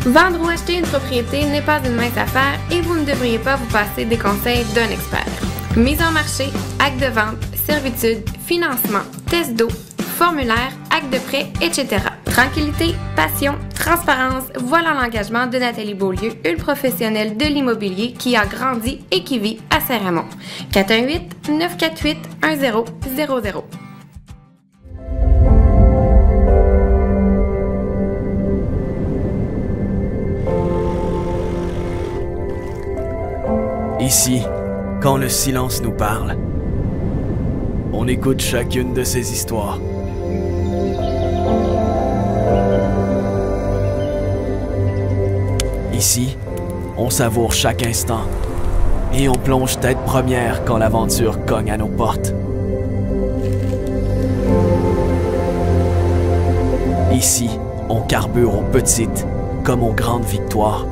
Vendre ou acheter une propriété n'est pas une mince affaire et vous ne devriez pas vous passer des conseils d'un expert. Mise en marché, acte de vente, servitude, financement, test d'eau, formulaire, acte de prêt, etc. Tranquillité, passion, transparence, voilà l'engagement de Nathalie Beaulieu, une professionnelle de l'immobilier qui a grandi et qui vit à Saint-Raymond. 418-948-1000. Ici, quand le silence nous parle, on écoute chacune de ces histoires. Ici, on savoure chaque instant et on plonge tête première quand l'aventure cogne à nos portes. Ici, on carbure aux petites comme aux grandes victoires.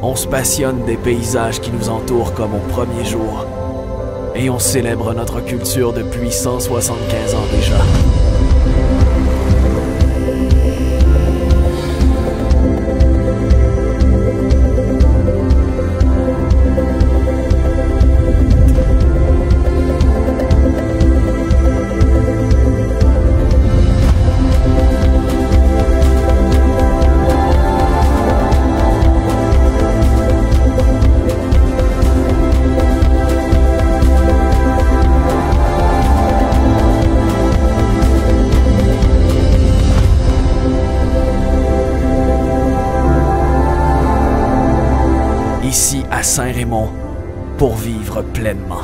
On se passionne des paysages qui nous entourent comme au premier jour. Et on célèbre notre culture depuis 175 ans déjà. Ici à Saint-Raymond, pour vivre pleinement.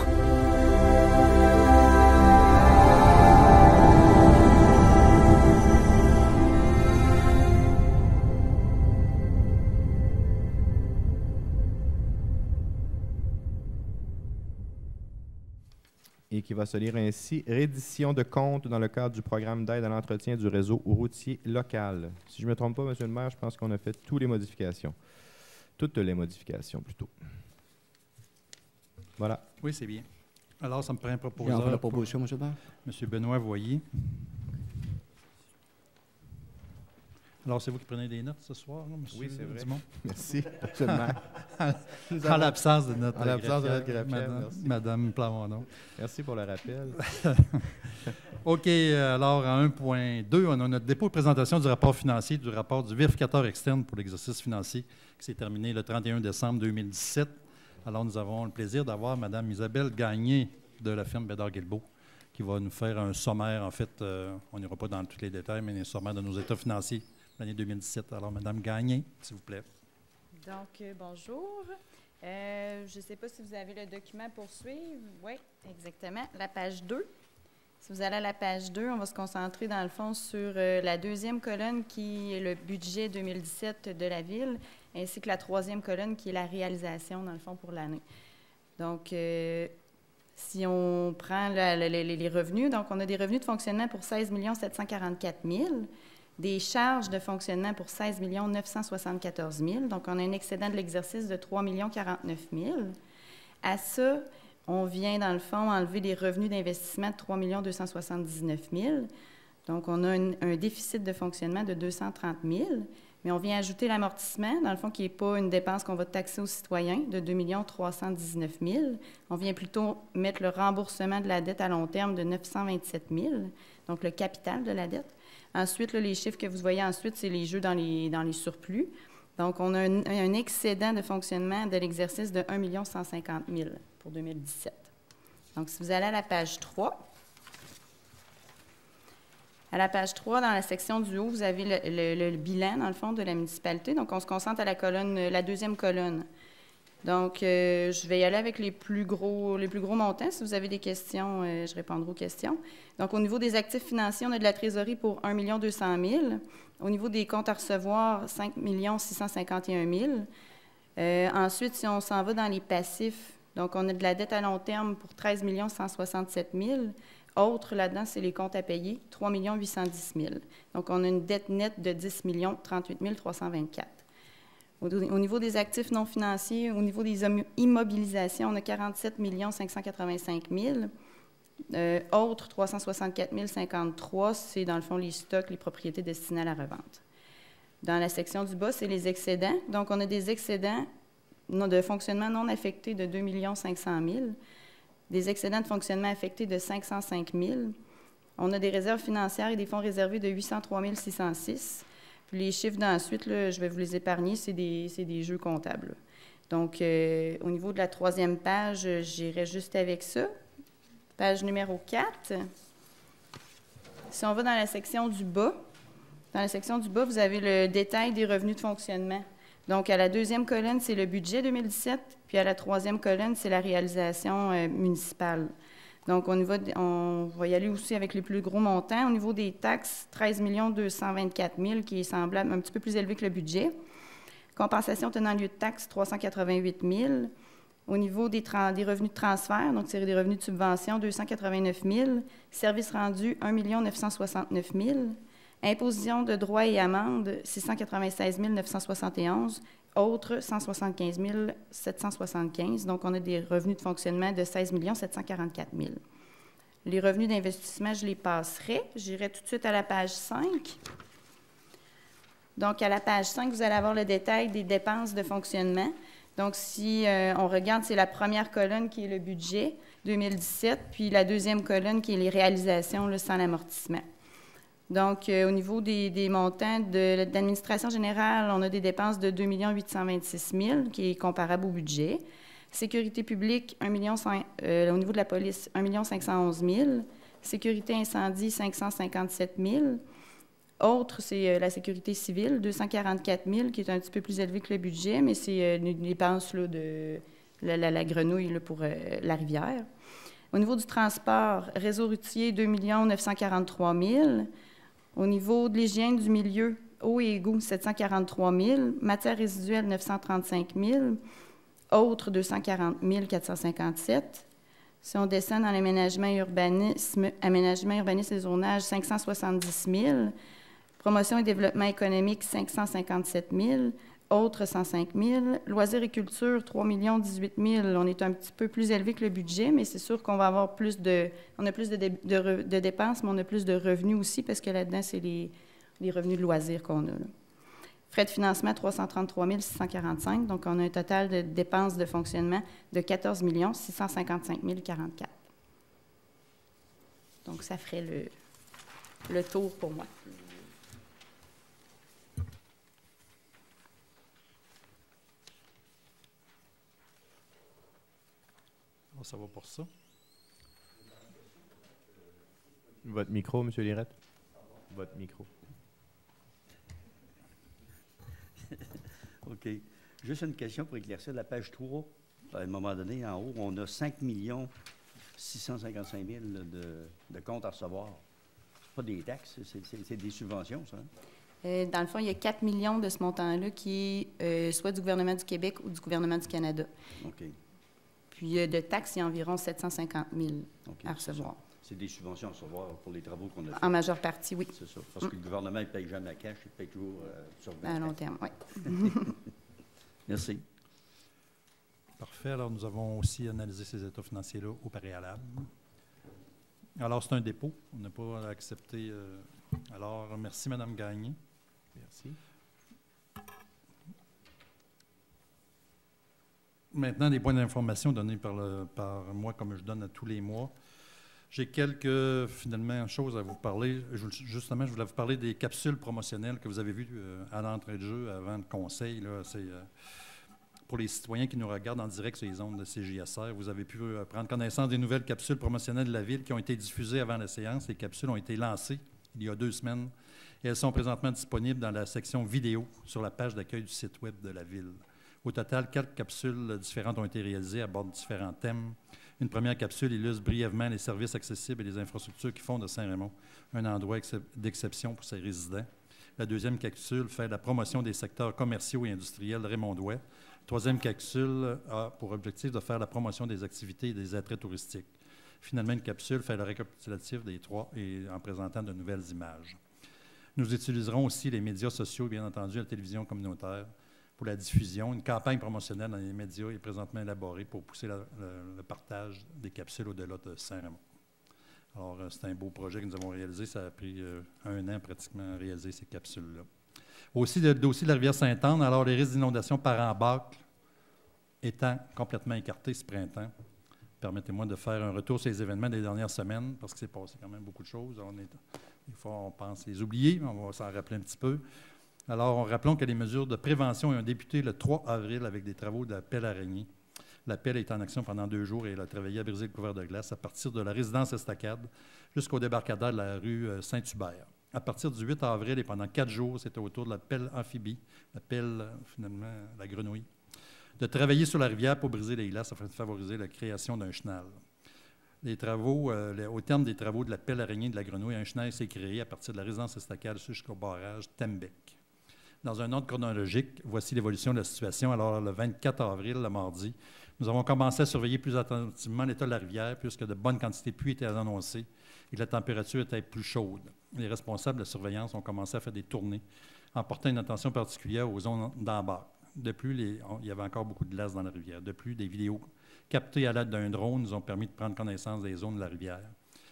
Et qui va se lire ainsi: reddition de comptes dans le cadre du programme d'aide à l'entretien du réseau routier local. Si je ne me trompe pas, M. le maire, je pense qu'on a fait toutes les modifications. Toutes les modifications, plutôt. Voilà. Oui, c'est bien. Alors, ça me prend un proposeur. J'ai la proposition, M. le maire. M. Benoît Voyer. Alors, c'est vous qui prenez des notes ce soir, là, M. Oui, c'est vrai. Dumont? Merci, M. le maire. En l'absence de notre graphienne, Madame Plamondon. Merci pour le rappel. OK. Alors, à 1.2, on a notre dépôt de présentation du rapport financier du rapport du vérificateur externe pour l'exercice financier qui s'est terminé le 31 décembre 2017. Alors, nous avons le plaisir d'avoir Mme Isabelle Gagné de la firme Bédard-Guilbeault qui va nous faire un sommaire. En fait, on n'ira pas dans tous les détails, mais un sommaire de nos états financiers de l'année 2017. Alors, Mme Gagné, s'il vous plaît. Donc, bonjour. Je ne sais pas si vous avez le document pour suivre. Oui, exactement. La page 2. Si vous allez à la page 2, on va se concentrer dans le fond sur la deuxième colonne qui est le budget 2017 de la Ville, ainsi que la troisième colonne qui est la réalisation, dans le fond, pour l'année. Donc, si on prend les revenus, donc on a des revenus de fonctionnement pour 16 744 000, des charges de fonctionnement pour 16 974 000. Donc, on a un excédent de l'exercice de 3 049 000. À ça, on vient, dans le fond, enlever des revenus d'investissement de 3 279 000. Donc, on a un déficit de fonctionnement de 230 000. Mais on vient ajouter l'amortissement, dans le fond, qui n'est pas une dépense qu'on va taxer aux citoyens, de 2 319 000. On vient plutôt mettre le remboursement de la dette à long terme de 927 000, donc le capital de la dette. Ensuite, là, les chiffres que vous voyez ensuite, c'est les jeux dans les surplus. Donc, on a un excédent de fonctionnement de l'exercice de 1 150 000 pour 2017. Donc, si vous allez à la page 3, à la page 3, dans la section du haut, vous avez le bilan, dans le fond, de la municipalité. Donc, on se concentre à la deuxième colonne. Donc, je vais y aller avec les plus gros montants. Si vous avez des questions, je répondrai aux questions. Donc, au niveau des actifs financiers, on a de la trésorerie pour 1 200 000. Au niveau des comptes à recevoir, 5 651 000. Ensuite, si on s'en va dans les passifs, donc on a de la dette à long terme pour 13 167 000. Autre là-dedans, c'est les comptes à payer, 3 810 000. Donc, on a une dette nette de 10 38 324. Au niveau des actifs non financiers, au niveau des immobilisations, on a 47 585 000. Autres, 364 053, c'est dans le fond les stocks, les propriétés destinées à la revente. Dans la section du bas, c'est les excédents. Donc, on a des excédents de fonctionnement non affectés de 2 500 000, des excédents de fonctionnement affectés de 505 000. On a des réserves financières et des fonds réservés de 803 606. Puis les chiffres d'ensuite, là, je vais vous les épargner, c'est des jeux comptables. Donc, au niveau de la 3e page, j'irai juste avec ça. Page numéro 4. Si on va dans la section du bas, vous avez le détail des revenus de fonctionnement. Donc, à la 2e colonne, c'est le budget 2017, puis à la 3e colonne, c'est la réalisation municipale. Donc, on va y aller aussi avec les plus gros montants. Au niveau des taxes, 13 224 000, qui est semblable, un petit peu plus élevé que le budget. Compensation tenant lieu de taxes, 388 000. Au niveau des revenus de transfert, donc c'est des revenus de subvention, 289 000. Services rendus, 1 969 000. Imposition de droits et amendes, 696 971. Autres, 175 775. Donc, on a des revenus de fonctionnement de 16 744 000. Les revenus d'investissement, je les passerai. J'irai tout de suite à la page 5. Donc, à la page 5, vous allez avoir le détail des dépenses de fonctionnement. Donc, si on regarde, c'est la première colonne qui est le budget 2017, puis la 2e colonne qui est les réalisations là, sans l'amortissement. Donc, au niveau des montants d'administration générale, on a des dépenses de 2 826 000, qui est comparable au budget. Sécurité publique, au niveau de la police, 1 511 000. Sécurité incendie, 557 000. Autre, c'est la sécurité civile, 244 000, qui est un petit peu plus élevé que le budget, mais c'est une dépense là, de la grenouille là, pour la rivière. Au niveau du transport, réseau routier, 2 943 000. Au niveau de l'hygiène du milieu, eau et égouts, 743 000. Matières résiduelles, 935 000. Autres, 240 457. Si on descend dans l'aménagement urbanisme et zonage, 570 000. Promotion et développement économique, 557 000. Autres, 105 000. Loisirs et culture, 3 18 000. On est un petit peu plus élevé que le budget, mais c'est sûr qu'on va avoir plus de dépenses, mais on a plus de revenus aussi, parce que là-dedans, c'est les revenus de loisirs qu'on a. Là. Frais de financement, 333 645. Donc, on a un total de dépenses de fonctionnement de 14 655 044. Donc, ça ferait le tour pour moi. Ça va pour ça. Votre micro, M. Lirette. Votre micro. OK. Juste une question pour éclaircir la page 3. À un moment donné, en haut, on a 5 655 000 de comptes à recevoir. Ce pas des taxes, c'est des subventions, ça? Dans le fond, il y a 4 millions de ce montant-là qui est soit du gouvernement du Québec ou du gouvernement du Canada. OK. Puis de taxes, il y a environ 750 000 à recevoir. C'est des subventions à recevoir pour les travaux qu'on a fait. En majeure partie, oui. C'est ça. Parce que le gouvernement ne paye jamais à cash, il paye toujours sur 20 à long terme, oui. Merci. Parfait. Alors, nous avons aussi analysé ces états financiers-là au préalable. Alors, c'est un dépôt. On n'a pas accepté. Alors, merci, Mme Gagné. Merci. Maintenant, des points d'information donnés par moi, comme je donne à tous les mois. J'ai quelques, finalement, choses à vous parler. Justement, je voulais vous parler des capsules promotionnelles que vous avez vues à l'entrée de jeu avant le conseil. C'est pour les citoyens qui nous regardent en direct sur les ondes de CJSR. Vous avez pu prendre connaissance des nouvelles capsules promotionnelles de la Ville qui ont été diffusées avant la séance. Les capsules ont été lancées il y a 2 semaines et elles sont présentement disponibles dans la section vidéo sur la page d'accueil du site Web de la Ville. Au total, 4 capsules différentes ont été réalisées à bord de différents thèmes. Une première capsule illustre brièvement les services accessibles et les infrastructures qui font de Saint-Raymond un endroit d'exception pour ses résidents. La deuxième capsule fait la promotion des secteurs commerciaux et industriels raymondois. La troisième capsule a pour objectif de faire la promotion des activités et des attraits touristiques. Finalement, une capsule fait le récapitulatif des 3 et en présentant de nouvelles images. Nous utiliserons aussi les médias sociaux, bien entendu, la télévision communautaire, pour la diffusion. Une campagne promotionnelle dans les médias est présentement élaborée pour pousser le partage des capsules au-delà de Saint-Raymond. Alors, c'est un beau projet que nous avons réalisé. Ça a pris 1 an pratiquement à réaliser ces capsules-là. Aussi, le dossier de la rivière Sainte-Anne, alors les risques d'inondation par embâcle étant complètement écartés ce printemps. Permettez-moi de faire un retour sur les événements des dernières semaines, parce qu'il s'est passé quand même beaucoup de choses. Des fois, on pense les oublier, mais on va s'en rappeler un petit peu. Alors, rappelons que les mesures de prévention ont débuté le 3 avril avec des travaux de la pelle araignée. La pelle est en action pendant 2 jours et elle a travaillé à briser le couvert de glace à partir de la résidence Estacade jusqu'au débarcadère de la rue Saint-Hubert. À partir du 8 avril et pendant 4 jours, c'était au tour de la pelle amphibie, la pelle, finalement, la grenouille, de travailler sur la rivière pour briser les glaces afin de favoriser la création d'un chenal. Les travaux, au terme des travaux de la pelle araignée de la grenouille, un chenal s'est créé à partir de la résidence Estacade jusqu'au barrage Tembec. Dans un ordre chronologique, voici l'évolution de la situation. Alors, le 24 avril, le mardi, nous avons commencé à surveiller plus attentivement l'état de la rivière puisque de bonnes quantités de pluie étaient annoncées et que la température était plus chaude. Les responsables de surveillance ont commencé à faire des tournées en portant une attention particulière aux zones d'embarque. De plus, il y avait encore beaucoup de glace dans la rivière. De plus, des vidéos captées à l'aide d'un drone nous ont permis de prendre connaissance des zones de la rivière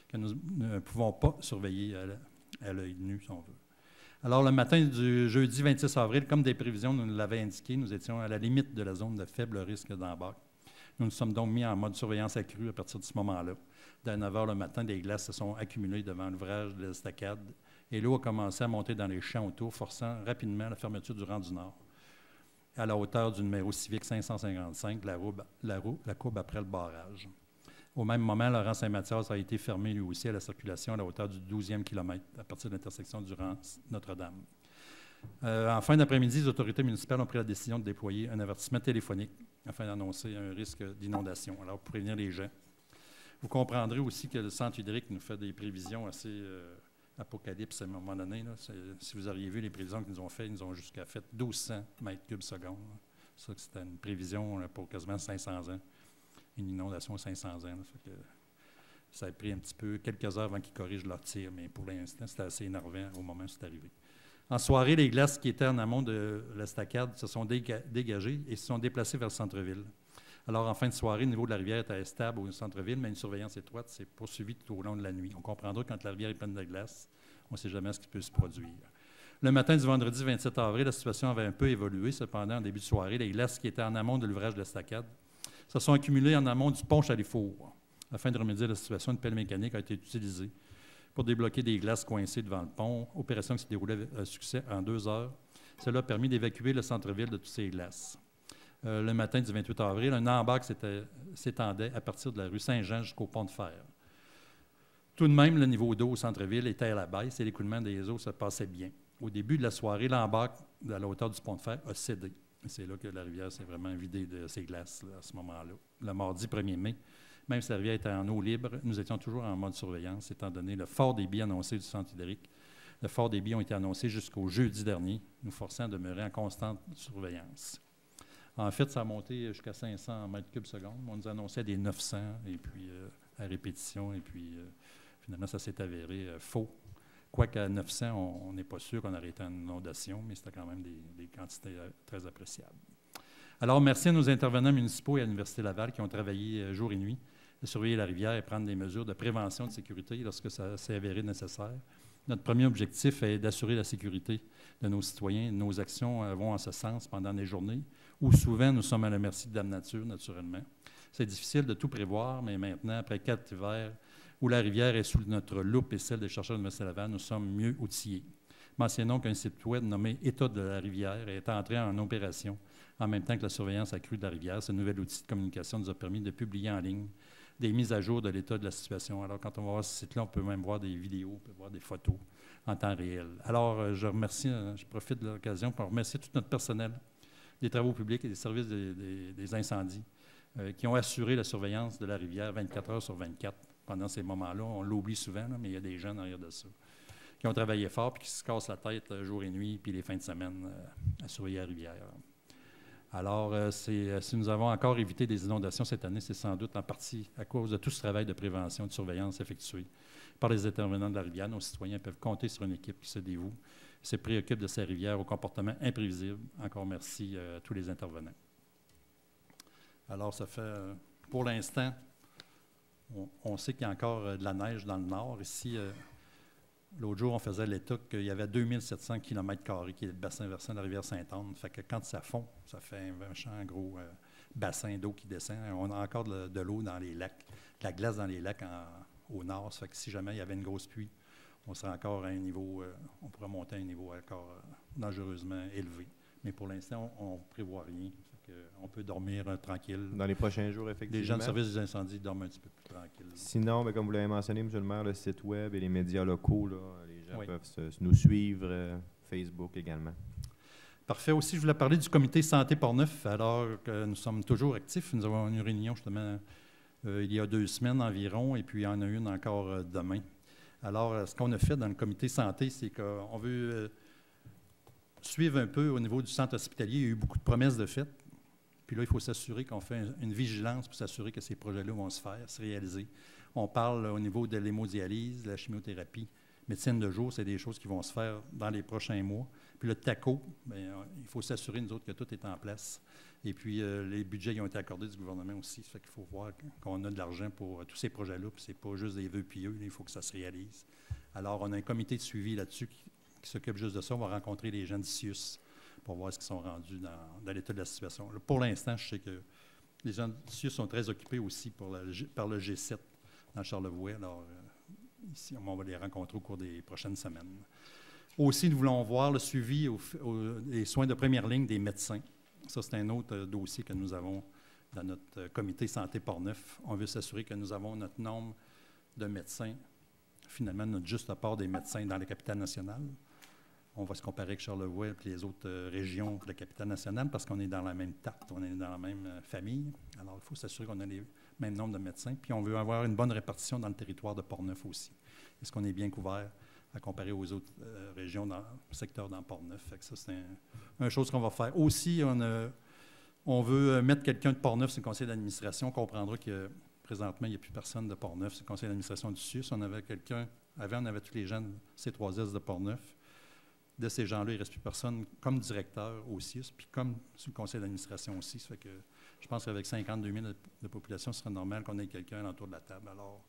que nous ne pouvons pas surveiller à l'œil nu, si on veut. Alors, le matin du jeudi 26 avril, comme des prévisions nous l'avaient indiqué, nous étions à la limite de la zone de faible risque d'embarque. Nous nous sommes donc mis en mode surveillance accrue à partir de ce moment-là. Dès 9 h le matin, des glaces se sont accumulées devant l'ouvrage de l'Estacade et l'eau a commencé à monter dans les champs autour, forçant rapidement la fermeture du rang du Nord, à la hauteur du numéro civique 555, la courbe après le barrage. Au même moment, le rang Saint-Mathias a été fermé lui aussi à la circulation à la hauteur du 12e kilomètre, à partir de l'intersection du rang Notre-Dame. En fin d'après-midi, les autorités municipales ont pris la décision de déployer un avertissement téléphonique afin d'annoncer un risque d'inondation, alors pour prévenir les gens. Vous comprendrez aussi que le Centre hydrique nous fait des prévisions assez apocalypse à un moment donné. Là. Si vous auriez vu les prévisions qu'ils nous ont faites, ils nous ont jusqu'à fait 1200 mètres cubes secondes. Ça, c'était une prévision pour quasiment 500 ans. Une inondation à 500 ans. Là, fait que ça a pris un petit peu, quelques heures avant qu'ils corrigent leur tir, mais pour l'instant, c'était assez énervant au moment où c'est arrivé. En soirée, les glaces qui étaient en amont de l'Estacade se sont dégagées et se sont déplacées vers le centre-ville. Alors, en fin de soirée, le niveau de la rivière était stable au centre-ville, mais une surveillance étroite s'est poursuivie tout au long de la nuit. On comprendra que quand la rivière est pleine de glace, on ne sait jamais ce qui peut se produire. Le matin du vendredi 27 avril, la situation avait un peu évolué. Cependant, en début de soirée, les glaces qui étaient en amont de l'ouvrage de l'Estacade se sont accumulées en amont du pont Chalifour. Afin de remédier à la situation, une pelle mécanique a été utilisée pour débloquer des glaces coincées devant le pont, opération qui s'est déroulée avec succès en 2 heures. Cela a permis d'évacuer le centre-ville de toutes ces glaces. Le matin du 28 avril, un embarque s'étendait à partir de la rue Saint-Jean jusqu'au pont de fer. Tout de même, le niveau d'eau au centre-ville était à la baisse et l'écoulement des eaux se passait bien. Au début de la soirée, l'embarque à la hauteur du pont de fer a cédé. C'est là que la rivière s'est vraiment vidée de ses glaces là, à ce moment-là. Le mardi 1er mai, même si la rivière était en eau libre, nous étions toujours en mode surveillance, étant donné le fort débit annoncé du centre hydrique. Le fort débit ont été annoncés jusqu'au jeudi dernier, nous forçant à demeurer en constante surveillance. En fait, ça a monté jusqu'à 500 mètres cubes secondes. On nous annonçait des 900 et puis à répétition, et puis finalement, ça s'est avéré faux. Quoiqu'à 900, on n'est pas sûr qu'on aurait été en inondation, mais c'était quand même des quantités très appréciables. Alors, merci à nos intervenants municipaux et à l'Université Laval qui ont travaillé jour et nuit à surveiller la rivière et prendre des mesures de prévention de sécurité lorsque ça s'est avéré nécessaire. Notre premier objectif est d'assurer la sécurité de nos citoyens. Nos actions vont en ce sens pendant les journées où souvent nous sommes à la merci de Dame Nature, naturellement. C'est difficile de tout prévoir, mais maintenant, après 4 hivers où la rivière est sous notre loupe et celle des chercheurs de l'Université Laval, nous sommes mieux outillés. Mentionnons qu'un site web nommé État de la rivière est entré en opération en même temps que la surveillance accrue de la rivière. Ce nouvel outil de communication nous a permis de publier en ligne des mises à jour de l'état de la situation. Alors, quand on va voir ce site-là, on peut même voir des vidéos, on peut voir des photos en temps réel. Alors, je profite de l'occasion pour remercier tout notre personnel des travaux publics et des services des incendies qui ont assuré la surveillance de la rivière 24 heures sur 24 pendant ces moments-là. On l'oublie souvent, là, mais il y a des gens derrière de ça qui ont travaillé fort et qui se cassent la tête jour et nuit, puis les fins de semaine à surveiller la rivière. Alors, si nous avons encore évité des inondations cette année, c'est sans doute en partie à cause de tout ce travail de prévention et de surveillance effectué par les intervenants de la rivière. Nos citoyens peuvent compter sur une équipe qui se dévoue, se préoccupe de ces rivières au comportement imprévisible. Encore merci à tous les intervenants. Alors, ça fait, pour l'instant, on sait qu'il y a encore de la neige dans le nord. Ici, L'autre jour, on faisait l'état qu'il y avait 2700 km² qui est le bassin versant de la rivière Sainte-Anne. Fait que quand ça fond, ça fait un gros bassin d'eau qui descend. On a encore de l'eau dans les lacs, de la glace dans les lacs au nord. Ça fait que si jamais il y avait une grosse pluie, on serait encore à un niveau, on pourrait monter à un niveau encore dangereusement élevé. Mais pour l'instant, on ne prévoit rien. On peut dormir tranquille. Dans les prochains jours, effectivement. Les gens de service des incendies dorment un petit peu plus tranquille. Sinon, bien, comme vous l'avez mentionné, M. le maire, le site web et les médias locaux, là, les gens peuvent nous suivre, Facebook également. Parfait. Aussi, je voulais parler du comité Santé Portneuf, alors que nous sommes toujours actifs. Nous avons une réunion, justement, il y a 2 semaines environ, et puis il y en a une encore demain. Alors, ce qu'on a fait dans le comité santé, c'est qu'on veut suivre un peu au niveau du centre hospitalier. Il y a eu beaucoup de promesses de fait. Puis là, il faut s'assurer qu'on fait une vigilance pour s'assurer que ces projets-là vont se réaliser. On parle au niveau de l'hémodialyse, de la chimiothérapie, médecine de jour, c'est des choses qui vont se faire dans les prochains mois. Puis le TACO, bien, il faut s'assurer, nous autres, que tout est en place. Et puis, les budgets ils ont été accordés du gouvernement aussi. Ça fait qu'il faut voir qu'on a de l'argent pour tous ces projets-là. Puis c'est pas juste des vœux pieux, il faut que ça se réalise. Alors, on a un comité de suivi là-dessus qui s'occupe juste de ça. On va rencontrer les gens d'ICIUS pour voir ce qu'ils sont rendus dans l'état de la situation. Là, pour l'instant, je sais que les gens d'ICIUS sont très occupés aussi par le G7 dans Charlevoix. Alors, ici, on va les rencontrer au cours des prochaines semaines. Aussi, nous voulons voir le suivi des soins de première ligne des médecins. Ça, c'est un autre dossier que nous avons dans notre comité Santé Portneuf. On veut s'assurer que nous avons notre nombre de médecins, finalement, notre juste part des médecins dans la capitale nationale. On va se comparer avec Charlevoix et les autres régions de la capitale nationale parce qu'on est dans la même tarte, on est dans la même famille. Alors, il faut s'assurer qu'on a les mêmes nombres de médecins. Puis, on veut avoir une bonne répartition dans le territoire de Portneuf aussi. Est-ce qu'on est bien couvert à comparer aux autres régions dans le secteur dans Portneuf? Fait que ça, c'est une chose qu'on va faire. Aussi, on veut mettre quelqu'un de Portneuf sur le conseil d'administration. On comprendra que présentement, il n'y a plus personne de Portneuf sur le conseil d'administration du CIUS. On avait quelqu'un, avant, on avait tous les gens de C3S de Portneuf. De ces gens-là, il ne reste plus personne comme directeur au CIUS, puis comme sur le conseil d'administration aussi. Ça fait que je pense qu'avec 52 000 de population, ce serait normal qu'on ait quelqu'un autour de la table. Alors,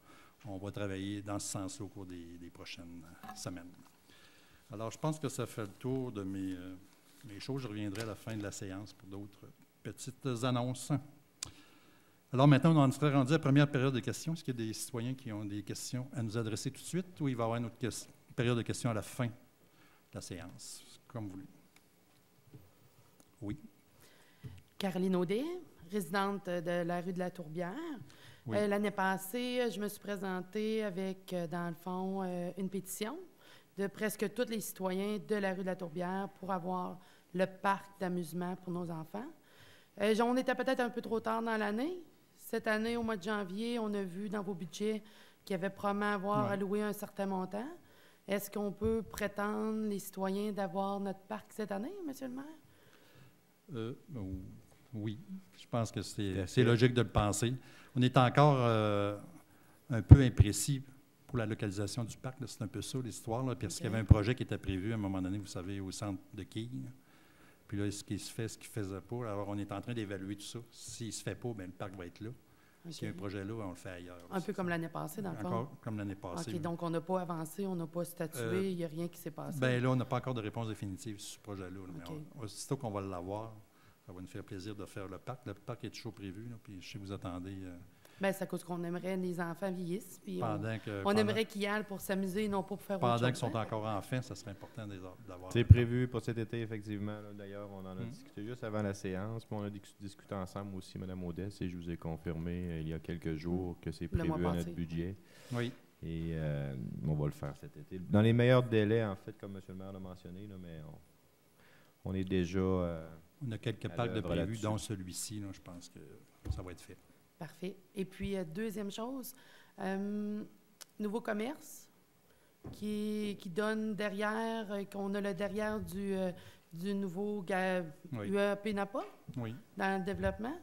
on va travailler dans ce sens-là au cours des prochaines semaines. Alors, je pense que ça fait le tour de mes choses. Je reviendrai à la fin de la séance pour d'autres petites annonces. Alors, maintenant, on serait rendu à la première période de questions. Est-ce qu'il y a des citoyens qui ont des questions à nous adresser tout de suite ou il va y avoir une autre période de questions à la fin la séance, comme vous voulez. Oui. Caroline Audet, résidente de la rue de la Tourbière. Oui. L'année passée, je me suis présentée avec, dans le fond, une pétition de presque tous les citoyens de la rue de la Tourbière pour avoir le parc d'amusement pour nos enfants. On était peut-être un peu trop tard dans l'année. Cette année, au mois de janvier, on a vu dans vos budgets qu'il y avait probablement avoir alloué un certain montant. Est-ce qu'on peut prétendre, les citoyens, d'avoir notre parc cette année, M. le maire? Oui. Je pense que c'est logique de le penser. On est encore un peu imprécis pour la localisation du parc. C'est un peu ça, l'histoire. Parce qu'il y avait un projet qui était prévu à un moment donné, vous savez, au centre de Quilles. Puis là, ce qui se fait, ce qui ne faisait pas. Alors, on est en train d'évaluer tout ça. S'il ne se fait pas, bien, le parc va être là. Okay. S'il y a un projet là, on le fait ailleurs. Un peu comme l'année passée, dans le fond? Encore comme l'année passée. OK, donc on n'a pas avancé, on n'a pas statué, il n'y a rien qui s'est passé? Bien là, on n'a pas encore de réponse définitive sur ce projet-là. Okay. Mais aussitôt qu'on va l'avoir, ça va nous faire plaisir de faire le parc. Le parc est toujours prévu, là, puis je sais que vous attendez... Bien, c'est à cause qu'on aimerait les enfants vieillissent, puis on aimerait qu'ils y aillent pour s'amuser, non pas pour faire autre chose. Pendant qu'ils sont encore enfants, ça serait important d'avoir... C'est prévu pour cet été, effectivement. D'ailleurs, on en a discuté juste avant la séance, puis on a discuté ensemble aussi, Mme Audet, et je vous ai confirmé il y a quelques jours que c'est prévu à notre budget. Oui. Et on va le faire cet été. Dans les meilleurs délais, en fait, comme M. le maire l'a mentionné, là, mais on est déjà... on a quelques parcs de prévus, dont celui-ci. Je pense que ça va être fait. Parfait. Et puis, deuxième chose, nouveau commerce qui donne derrière, qu'on a le derrière du nouveau UAP Napa dans le développement.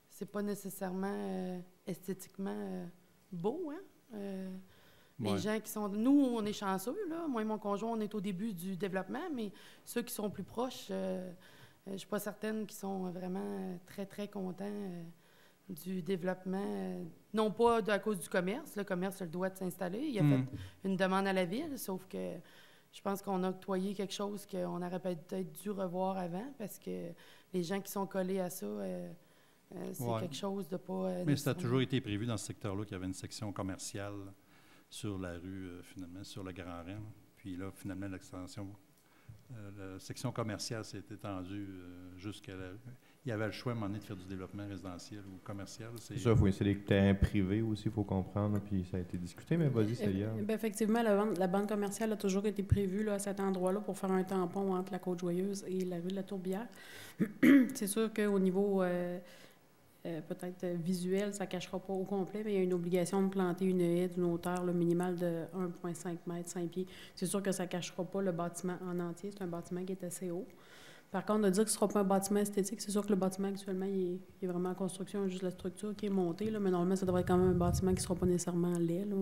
C'est pas nécessairement esthétiquement beau, hein? Les gens qui sont... Nous, on est chanceux, là. Moi et mon conjoint, on est au début du développement, mais ceux qui sont plus proches, je ne suis pas certaine qu'ils sont vraiment très, très contents du développement, non pas à cause du commerce. Le commerce a le droit de s'installer. Il a fait une demande à la ville, sauf que je pense qu'on a octroyé quelque chose qu'on aurait peut-être dû revoir avant, parce que les gens qui sont collés à ça, c'est quelque chose de pas... Mais ça a toujours été prévu dans ce secteur-là qu'il y avait une section commerciale sur la rue, finalement, sur le Grand Rennes. Puis là, finalement, l'extension, la section commerciale s'est étendue jusqu'à la... Il y avait le choix à un moment donné de faire du développement résidentiel ou commercial. C'est ça, c'est des terrains privés aussi, il faut comprendre, puis ça a été discuté, mais vas-y, Célia. Effectivement, la bande commerciale a toujours été prévue là, à cet endroit-là pour faire un tampon entre la Côte-Joyeuse et la rue de la Tourbière. C'est sûr qu'au niveau peut-être visuel, ça ne cachera pas au complet, mais il y a une obligation de planter une haie d'une hauteur minimale de 1,5 mètres, 5 pieds. C'est sûr que ça ne cachera pas le bâtiment en entier. C'est un bâtiment qui est assez haut. Par contre, de dire que ce ne sera pas un bâtiment esthétique, c'est sûr que le bâtiment actuellement, il est vraiment en construction, juste la structure qui est montée, là, mais normalement, ça devrait être quand même un bâtiment qui ne sera pas nécessairement laid. Là.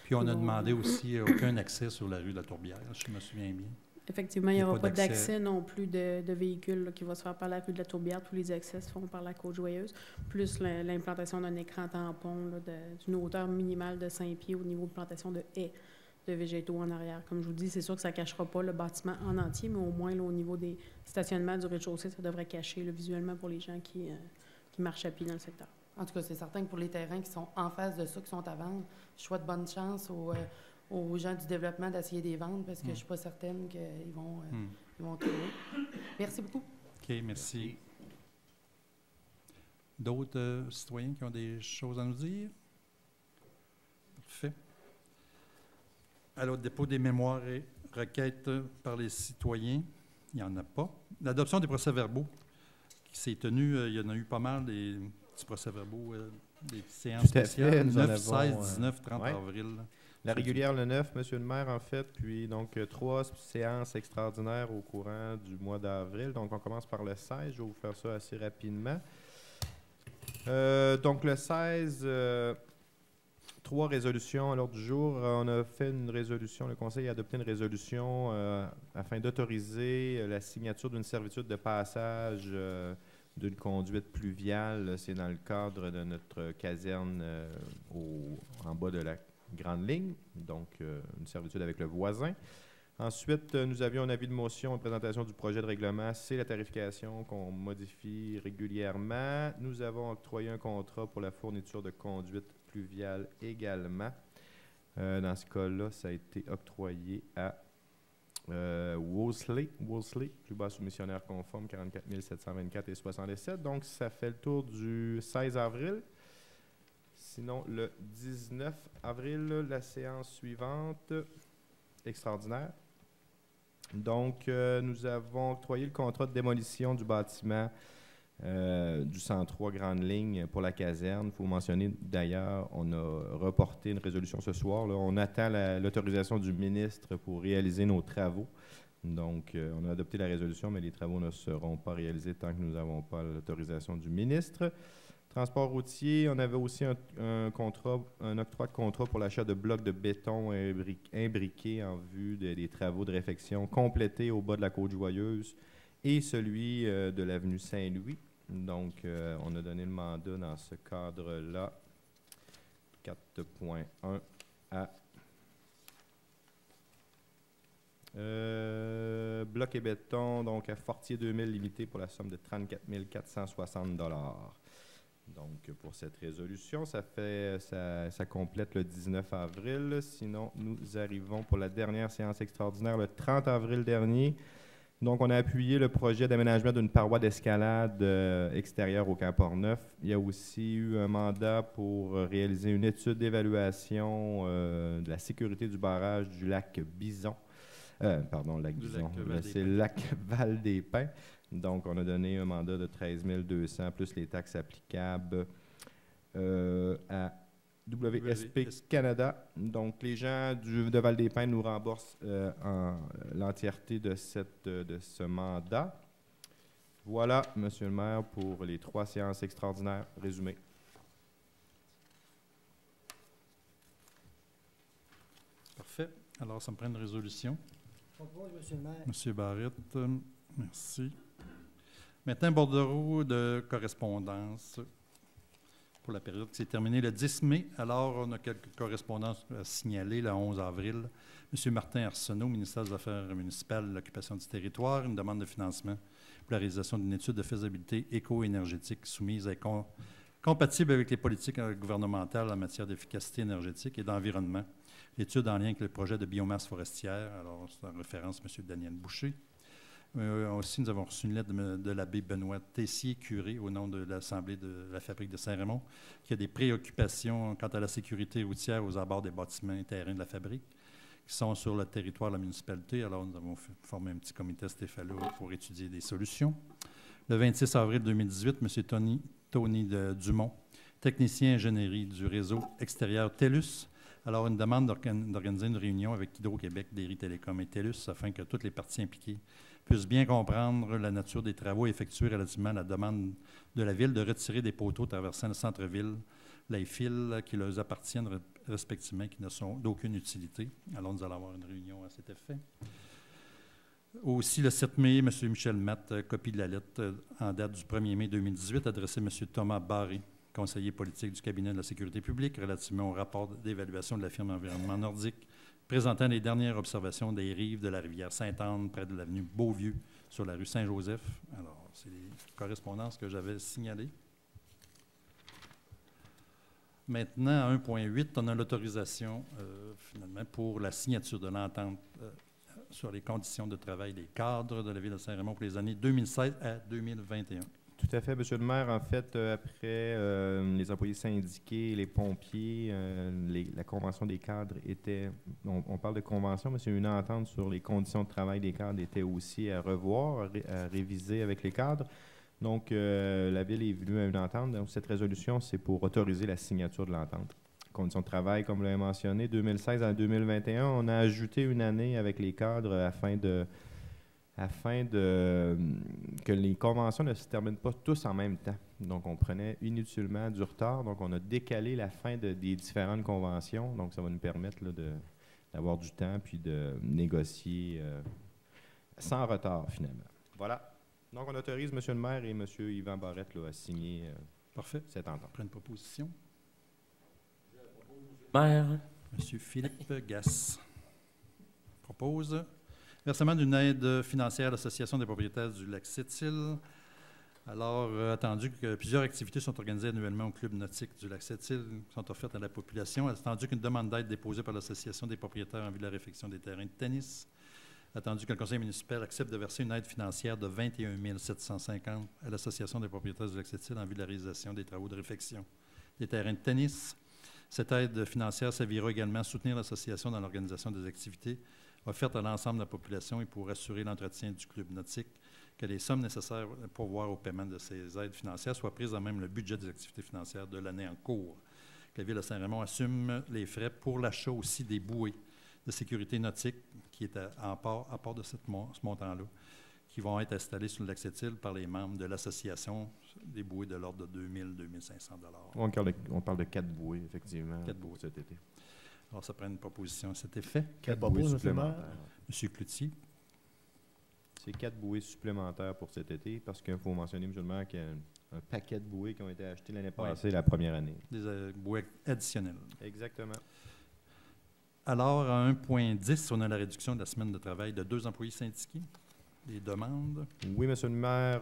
Puis on a demandé aussi aucun accès sur la rue de la Tourbière, je me souviens bien. Effectivement, il n'y aura pas d'accès non plus de véhicules là, qui va se faire par la rue de la Tourbière. Tous les accès se font par la Côte-Joyeuse, plus l'implantation d'un écran tampon d'une hauteur minimale de 5 pieds au niveau de plantation de haies de végétaux en arrière. Comme je vous dis, c'est sûr que ça ne cachera pas le bâtiment en entier, mais au moins là, au niveau des stationnements du rez-de-chaussée, ça devrait cacher là, visuellement pour les gens qui marchent à pied dans le secteur. En tout cas, c'est certain que pour les terrains qui sont en face de ça, qui sont à vendre, je souhaite bonne chance aux gens du développement d'essayer de les vendre, parce que je ne suis pas certaine qu'ils vont trouver. Merci beaucoup. OK, merci. D'autres citoyens qui ont des choses à nous dire? Parfait. Alors, dépôt des mémoires et requêtes par les citoyens, il n'y en a pas. L'adoption des procès-verbaux qui s'est tenue, il y en a eu pas mal, des petits procès-verbaux, des séances spéciales, 9, 16, 19, 30 avril. La régulière le 9, Monsieur le maire, en fait, puis donc 3 séances extraordinaires au courant du mois d'avril. Donc, on commence par le 16, je vais vous faire ça assez rapidement. Donc, le 16... 3 résolutions à l'ordre du jour. On a fait une résolution, le Conseil a adopté une résolution afin d'autoriser la signature d'une servitude de passage d'une conduite pluviale. C'est dans le cadre de notre caserne en bas de la grande ligne, donc une servitude avec le voisin. Ensuite, nous avions un avis de motion et présentation du projet de règlement. C'est la tarification qu'on modifie régulièrement. Nous avons octroyé un contrat pour la fourniture de conduite pluviale également. Dans ce cas-là, ça a été octroyé à Wolseley, plus bas soumissionnaire conforme, 44 724 et 67. Donc, ça fait le tour du 16 avril. Sinon, le 19 avril, la séance suivante, extraordinaire. Donc, nous avons octroyé le contrat de démolition du bâtiment du 103 Grande Ligne pour la caserne. Il faut mentionner, d'ailleurs, on a reporté une résolution ce soir. Là. On attend l'autorisation du ministre pour réaliser nos travaux. Donc, on a adopté la résolution, mais les travaux ne seront pas réalisés tant que nous n'avons pas l'autorisation du ministre. Transport routier, on avait aussi un octroi de contrat pour l'achat de blocs de béton imbriqués en vue des travaux de réfection complétés au bas de la Côte-Joyeuse et celui de l'avenue Saint-Louis. Donc, on a donné le mandat dans ce cadre-là, 4.1 à bloc et béton, donc à Fortier 2000 limité pour la somme de 34 460 $. Donc, pour cette résolution, ça complète le 19 avril. Sinon, nous arrivons pour la dernière séance extraordinaire le 30 avril dernier. Donc, on a appuyé le projet d'aménagement d'une paroi d'escalade extérieure au Camp Portneuf. Il y a aussi eu un mandat pour réaliser une étude d'évaluation de la sécurité du barrage du lac Bison. Lac Bison. C'est le lac Val-des-Pins. Donc, on a donné un mandat de 13 200 plus les taxes applicables à WSP Canada. Donc, les gens de Val-des-Pins nous remboursent l'entièreté de ce mandat. Voilà, Monsieur le maire, pour les 3 séances extraordinaires résumées. Parfait. Alors, ça me prend une résolution. Propose, Monsieur le maire. Monsieur Barrette, merci. Maintenant, bordereau de correspondance. pour la période qui s'est terminée le 10 mai. Alors, on a quelques correspondances à signaler le 11 avril. M. Martin Arsenault, ministère des Affaires municipales et de l'occupation du territoire, une demande de financement pour la réalisation d'une étude de faisabilité éco-énergétique soumise à compatible avec les politiques gouvernementales en matière d'efficacité énergétique et d'environnement. L'étude en lien avec le projet de biomasse forestière. Alors, c'est en référence M. Daniel Boucher. Aussi, nous avons reçu une lettre de l'abbé Benoît Tessier, curé, au nom de l'Assemblée de la Fabrique de Saint-Raymond, qui a des préoccupations quant à la sécurité routière aux abords des bâtiments et terrains de la Fabrique, qui sont sur le territoire de la municipalité. Alors, nous avons formé un petit comité Stéphalo pour étudier des solutions. Le 26 avril 2018, M. Tony Dumont, technicien ingénierie du réseau extérieur TELUS. Alors, une demande d'organiser une réunion avec Hydro-Québec, Déry Télécom et TELUS afin que toutes les parties impliquées puissent bien comprendre la nature des travaux effectués relativement à la demande de la Ville de retirer des poteaux traversant le centre-ville, les fils qui leur appartiennent respectivement, qui ne sont d'aucune utilité. Alors, nous allons avoir une réunion à cet effet. Aussi, le 7 mai, M. Michel Matt, copie de la lettre en date du 1er mai 2018, adressée à M. Thomas Barré, conseiller politique du cabinet de la sécurité publique, relativement au rapport d'évaluation de la firme Environnement Nordique, présentant les dernières observations des rives de la rivière Sainte-Anne, près de l'avenue Beauvieux, sur la rue Saint-Joseph. Alors, c'est les correspondances que j'avais signalées. Maintenant, à 1.8, on a l'autorisation, finalement, pour la signature de l'entente sur les conditions de travail des cadres de la Ville de Saint-Raymond pour les années 2016 à 2021. Tout à fait, Monsieur le maire. En fait, après les employés syndiqués, les pompiers, la convention des cadres était, on parle de convention, mais c'est une entente sur les conditions de travail des cadres était aussi à revoir, à réviser avec les cadres. Donc, la Ville est venue à une entente. Donc, cette résolution, c'est pour autoriser la signature de l'entente. Conditions de travail, comme vous l'avez mentionné, 2016 à 2021, on a ajouté une année avec les cadres afin que les conventions ne se terminent pas tous en même temps. Donc, on prenait inutilement du retard. Donc, on a décalé la fin des différentes conventions. Donc, ça va nous permettre là, d'avoir du temps puis de négocier sans retard, finalement. Voilà. Donc, on autorise M. le maire et M. Yvan Barrette là, à signer cette entente. Après une proposition. Maire. M. Philippe Gasse propose versement d'une aide financière à l'Association des propriétaires du lac Sept-Îles. Alors, attendu que plusieurs activités sont organisées annuellement au club nautique du lac Sept-Îles, sont offertes à la population, attendu qu'une demande d'aide déposée par l'Association des propriétaires en vue de la réfection des terrains de tennis, attendu que le conseil municipal accepte de verser une aide financière de 21 750 à l'Association des propriétaires du lac Sept-Îles en vue de la réalisation des travaux de réfection des terrains de tennis. Cette aide financière servira également à soutenir l'association dans l'organisation des activités offertes à l'ensemble de la population et pour assurer l'entretien du club nautique, que les sommes nécessaires pour voir au paiement de ces aides financières soient prises en même le budget des activités financières de l'année en cours. Que la Ville de Saint-Raymond assume les frais pour l'achat aussi des bouées de sécurité nautique qui est à part de ce montant-là, qui vont être installés sur le lac Sept-Îles par les membres de l'association, des bouées de l'ordre de 2 000 2 500 $. On parle de 4 bouées, effectivement, 4 bouées cet été. Alors, ça prend une proposition à cet effet. 4 bouées supplémentaires. M. Cloutier. C'est 4 bouées supplémentaires pour cet été, parce qu'il faut mentionner, M. le maire, qu'il y a un paquet de bouées qui ont été achetées l'année passée, la première année. Des bouées additionnelles. Exactement. Alors, à 1.10, on a la réduction de la semaine de travail de 2 employés syndiqués. Des demandes. Oui, M. le maire,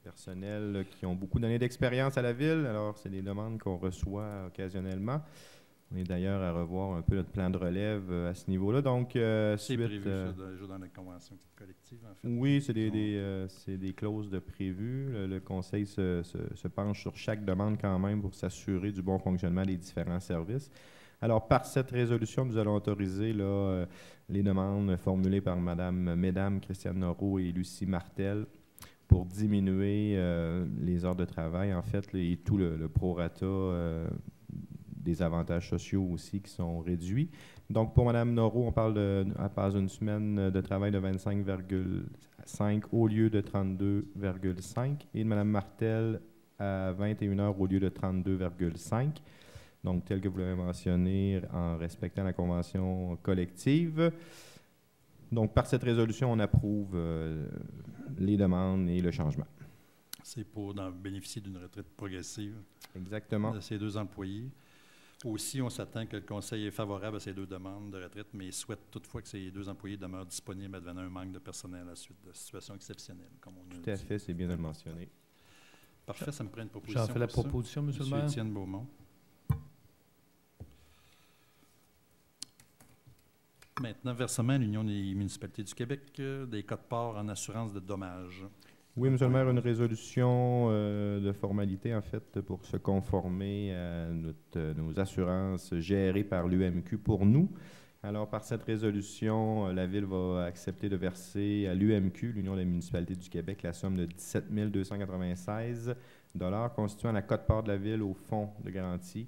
personnels qui ont beaucoup d'années d'expérience à la Ville. Alors, c'est des demandes qu'on reçoit occasionnellement. On est d'ailleurs à revoir un peu notre plan de relève à ce niveau-là. Donc, c'est prévu ça, déjà dans la convention collective, en fait. Oui, c'est des clauses de prévues. Le Conseil se penche sur chaque demande quand même pour s'assurer du bon fonctionnement des différents services. Alors, par cette résolution, nous allons autoriser là, les demandes formulées par Mesdames Christiane Noreau et Lucie Martel pour diminuer les heures de travail, en fait, et tout le prorata des avantages sociaux aussi qui sont réduits. Donc, pour Mme Noreau, on parle elle passe une semaine de travail de 25,5 au lieu de 32,5 et de Mme Martel à 21 heures au lieu de 32,5. Donc, tel que vous l'avez mentionné, en respectant la convention collective. Donc, par cette résolution, on approuve les demandes et le changement. C'est pour bénéficier d'une retraite progressive Exactement. de ces 2 employés. Aussi, on s'attend que le Conseil est favorable à ces 2 demandes de retraite, mais souhaite toutefois que ces 2 employés demeurent disponibles advenant un manque de personnel à la suite de situations exceptionnelles, comme on a dit. Tout à fait, c'est bien de le mentionner. Parfait, ça me prend une proposition. J'en fais la pour ça. proposition, M. le maire. Étienne Beaumont. Maintenant, versement à l'Union des municipalités du Québec des quotes-parts en assurance de dommages. Oui, M. le maire, une résolution de formalité, en fait, pour se conformer à nos assurances gérées par l'UMQ pour nous. Alors, par cette résolution, la Ville va accepter de verser à l'UMQ, l'Union des municipalités du Québec, la somme de 17 296 $ constituant la quote-part de la Ville au Fonds de garantie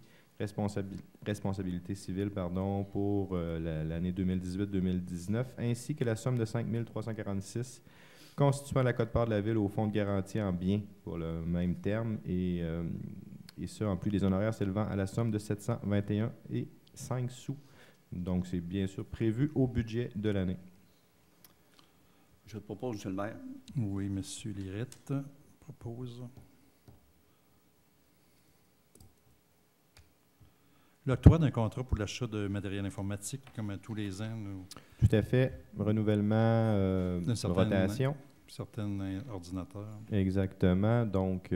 responsabilité civile pour l'année 2018-2019, ainsi que la somme de 5 346 constituant la quote-part de la Ville au Fonds de garantie en biens pour le même terme, et ça en plus des honoraires s'élevant à la somme de 721,05 sous. Donc, c'est bien sûr prévu au budget de l'année. Je te propose, M. le maire. Oui, M. Lirette propose. L'octroi d'un contrat pour l'achat de matériel informatique, comme tous les ans. Tout à fait. Renouvellement, rotation. Certains ordinateurs. Exactement. Donc,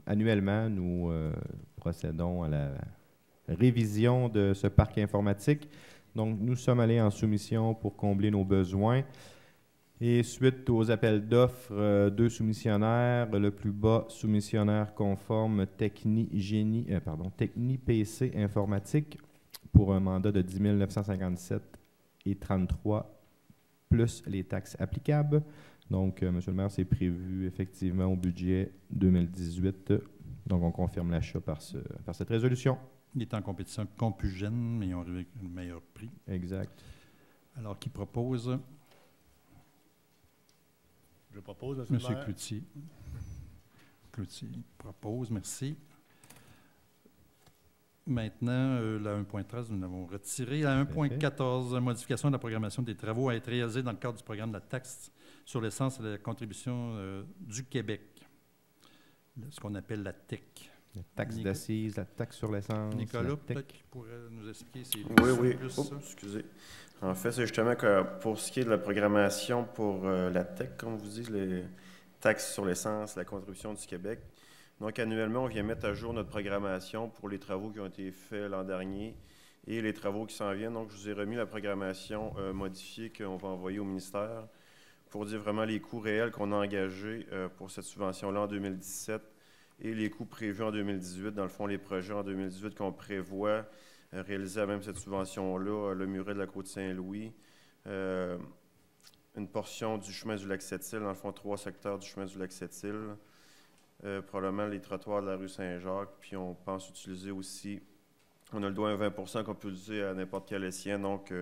annuellement, nous procédons à la révision de ce parc informatique. Donc, nous sommes allés en soumission pour combler nos besoins. Et suite aux appels d'offres, 2 soumissionnaires, le plus bas soumissionnaire conforme Techni PC informatique pour un mandat de 10 957,33 plus les taxes applicables. Donc, M. le maire, c'est prévu effectivement au budget 2018. Donc, on confirme l'achat par cette résolution. Il est en compétition avec Compugène, mais ils ont arrivé avec le meilleur prix. Exact. Alors, qui propose? Je propose, M. Monsieur le maire. Cloutier. Cloutier propose, merci. Maintenant, la 1.13, nous l'avons retiré. La 1.14, modification de la programmation des travaux à être réalisés dans le cadre du programme de la taxe sur l'essence et la contribution du Québec, ce qu'on appelle la TEC. La taxe d'assises, la taxe sur l'essence. Nicolas, peut-être qu'il pourrait nous expliquer. Oui. Excusez. En fait, c'est justement que pour ce qui est de la programmation pour la TEC, comme vous dites, les taxes sur l'essence, la contribution du Québec. Donc, annuellement, on vient mettre à jour notre programmation pour les travaux qui ont été faits l'an dernier et les travaux qui s'en viennent. Donc, je vous ai remis la programmation modifiée qu'on va envoyer au ministère pour dire vraiment les coûts réels qu'on a engagés pour cette subvention-là en 2017 et les coûts prévus en 2018. Dans le fond, les projets en 2018 qu'on prévoit réaliser à même cette subvention-là, le muret de la Côte-Saint-Louis, une portion du chemin du Lac-Sept-Îles, dans le fond, 3 secteurs du chemin du Lac-Sept-Îles, probablement les trottoirs de la rue Saint-Jacques, puis on pense utiliser aussi, on a le droit à 20 % qu'on peut utiliser à n'importe quel essien, donc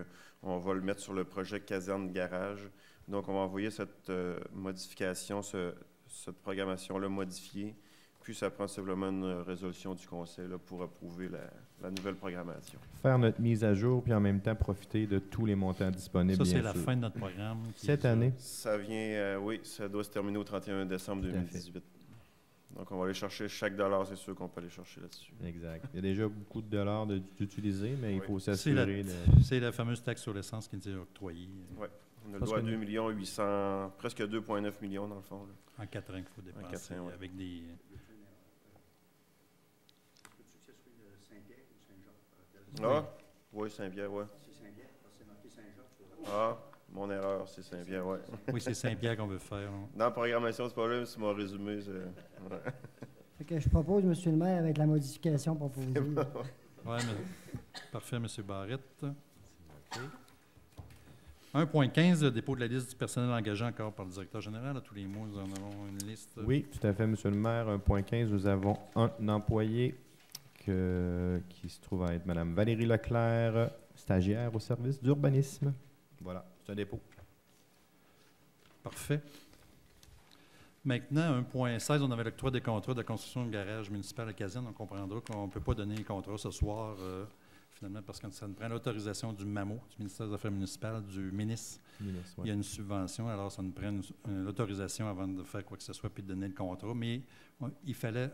on va le mettre sur le projet caserne-garage. Donc, on va envoyer cette modification, cette programmation-là modifiée. Puis, ça prend simplement une résolution du Conseil là, pour approuver la nouvelle programmation. Faire notre mise à jour, puis en même temps profiter de tous les montants disponibles. Ça, c'est la fin de notre programme. Cette année? Ça vient, oui, ça doit se terminer au 31 décembre 2018. Donc, on va aller chercher chaque dollar, c'est sûr qu'on peut aller chercher là-dessus. Exact. Il y a déjà beaucoup de dollars d'utiliser, mais il faut s'assurer. C'est la fameuse taxe sur l'essence qui nous est octroyée. Oui. On a le droit à 2 800 presque 2,9 millions dans le fond. Là. En 4 ans qu'il faut dépenser. En 4 ans, avec des... Ah, oui, Saint-Pierre, oui. C'est Saint-Pierre, c'est marqué Saint-Jacques. Ah, mon erreur, c'est Saint-Pierre, oui. Oui, c'est Saint-Pierre qu'on veut faire. Dans la programmation, c'est pas là, mais c'est mon résumé. Fait que je propose, M. le maire, avec la modification proposée. Oui, parfait, M. Barrette. 1.15, le dépôt de la liste du personnel engagé encore par le directeur général. À tous les mois, nous en avons une liste. Oui, tout à fait, M. le maire. 1.15, nous avons un employé qui se trouve à être Mme Valérie Leclerc, stagiaire au service d'urbanisme. Voilà, c'est un dépôt. Parfait. Maintenant, 1.16, on avait l'octroi des contrats de construction de garage municipal à Caserne. On comprendra qu'on ne peut pas donner les contrats ce soir. finalement, parce que ça nous prend l'autorisation du MAMO, du ministère des Affaires municipales, du ministre. Il y a une subvention, alors ça nous prend l'autorisation avant de faire quoi que ce soit puis de donner le contrat. Mais il fallait,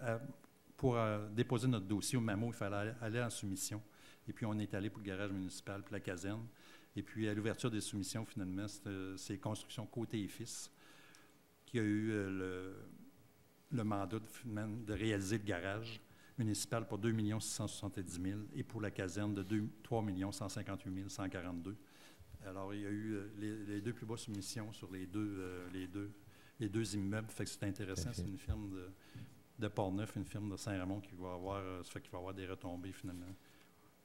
pour déposer notre dossier au MAMO, il fallait aller en soumission. Et puis, on est allé pour le garage municipal puis la caserne. Et puis, à l'ouverture des soumissions, finalement, c'est Construction Côté et Fils qui a eu le mandat de réaliser le garage municipal pour 2 670 000 et pour la caserne de 3 158 142. Alors, il y a eu les deux plus bas soumissions sur les deux immeubles. Fait que c'est intéressant. C'est une firme de Portneuf, une firme de Saint-Raymond qui va avoir, ça fait qu'il va avoir des retombées finalement.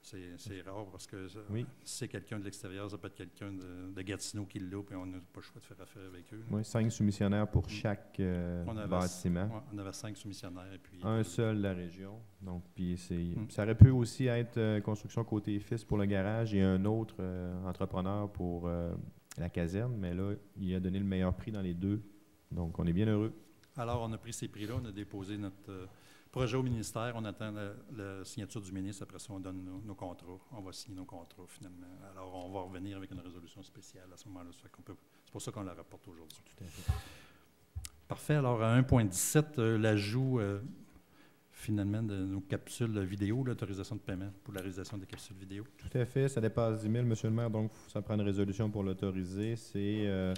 C'est rare parce que si c'est quelqu'un de l'extérieur, ça peut être quelqu'un de Gatineau qui l'a, puis on n'a pas le choix de faire affaire avec eux. Oui, 5 soumissionnaires pour chaque bâtiment. On avait 5 soumissionnaires. Et puis, un seul de la région. Donc, puis ça aurait pu aussi être Construction Côté Fils pour le garage et un autre entrepreneur pour la caserne, mais là, il a donné le meilleur prix dans les deux. Donc, on est bien heureux. Alors, on a pris ces prix-là, on a déposé notre projet au ministère, on attend la signature du ministre, après ça, on donne nos contrats, on va signer nos contrats finalement. Alors, on va revenir avec une résolution spéciale à ce moment-là. C'est pour ça qu'on la rapporte aujourd'hui. Tout à fait. Parfait. Alors, à 1.17, l'ajout finalement de nos capsules vidéo, l'autorisation de paiement pour la réalisation des capsules vidéo. Tout à fait. Ça dépasse 10 000, monsieur le maire, donc ça prend une résolution pour l'autoriser. C'est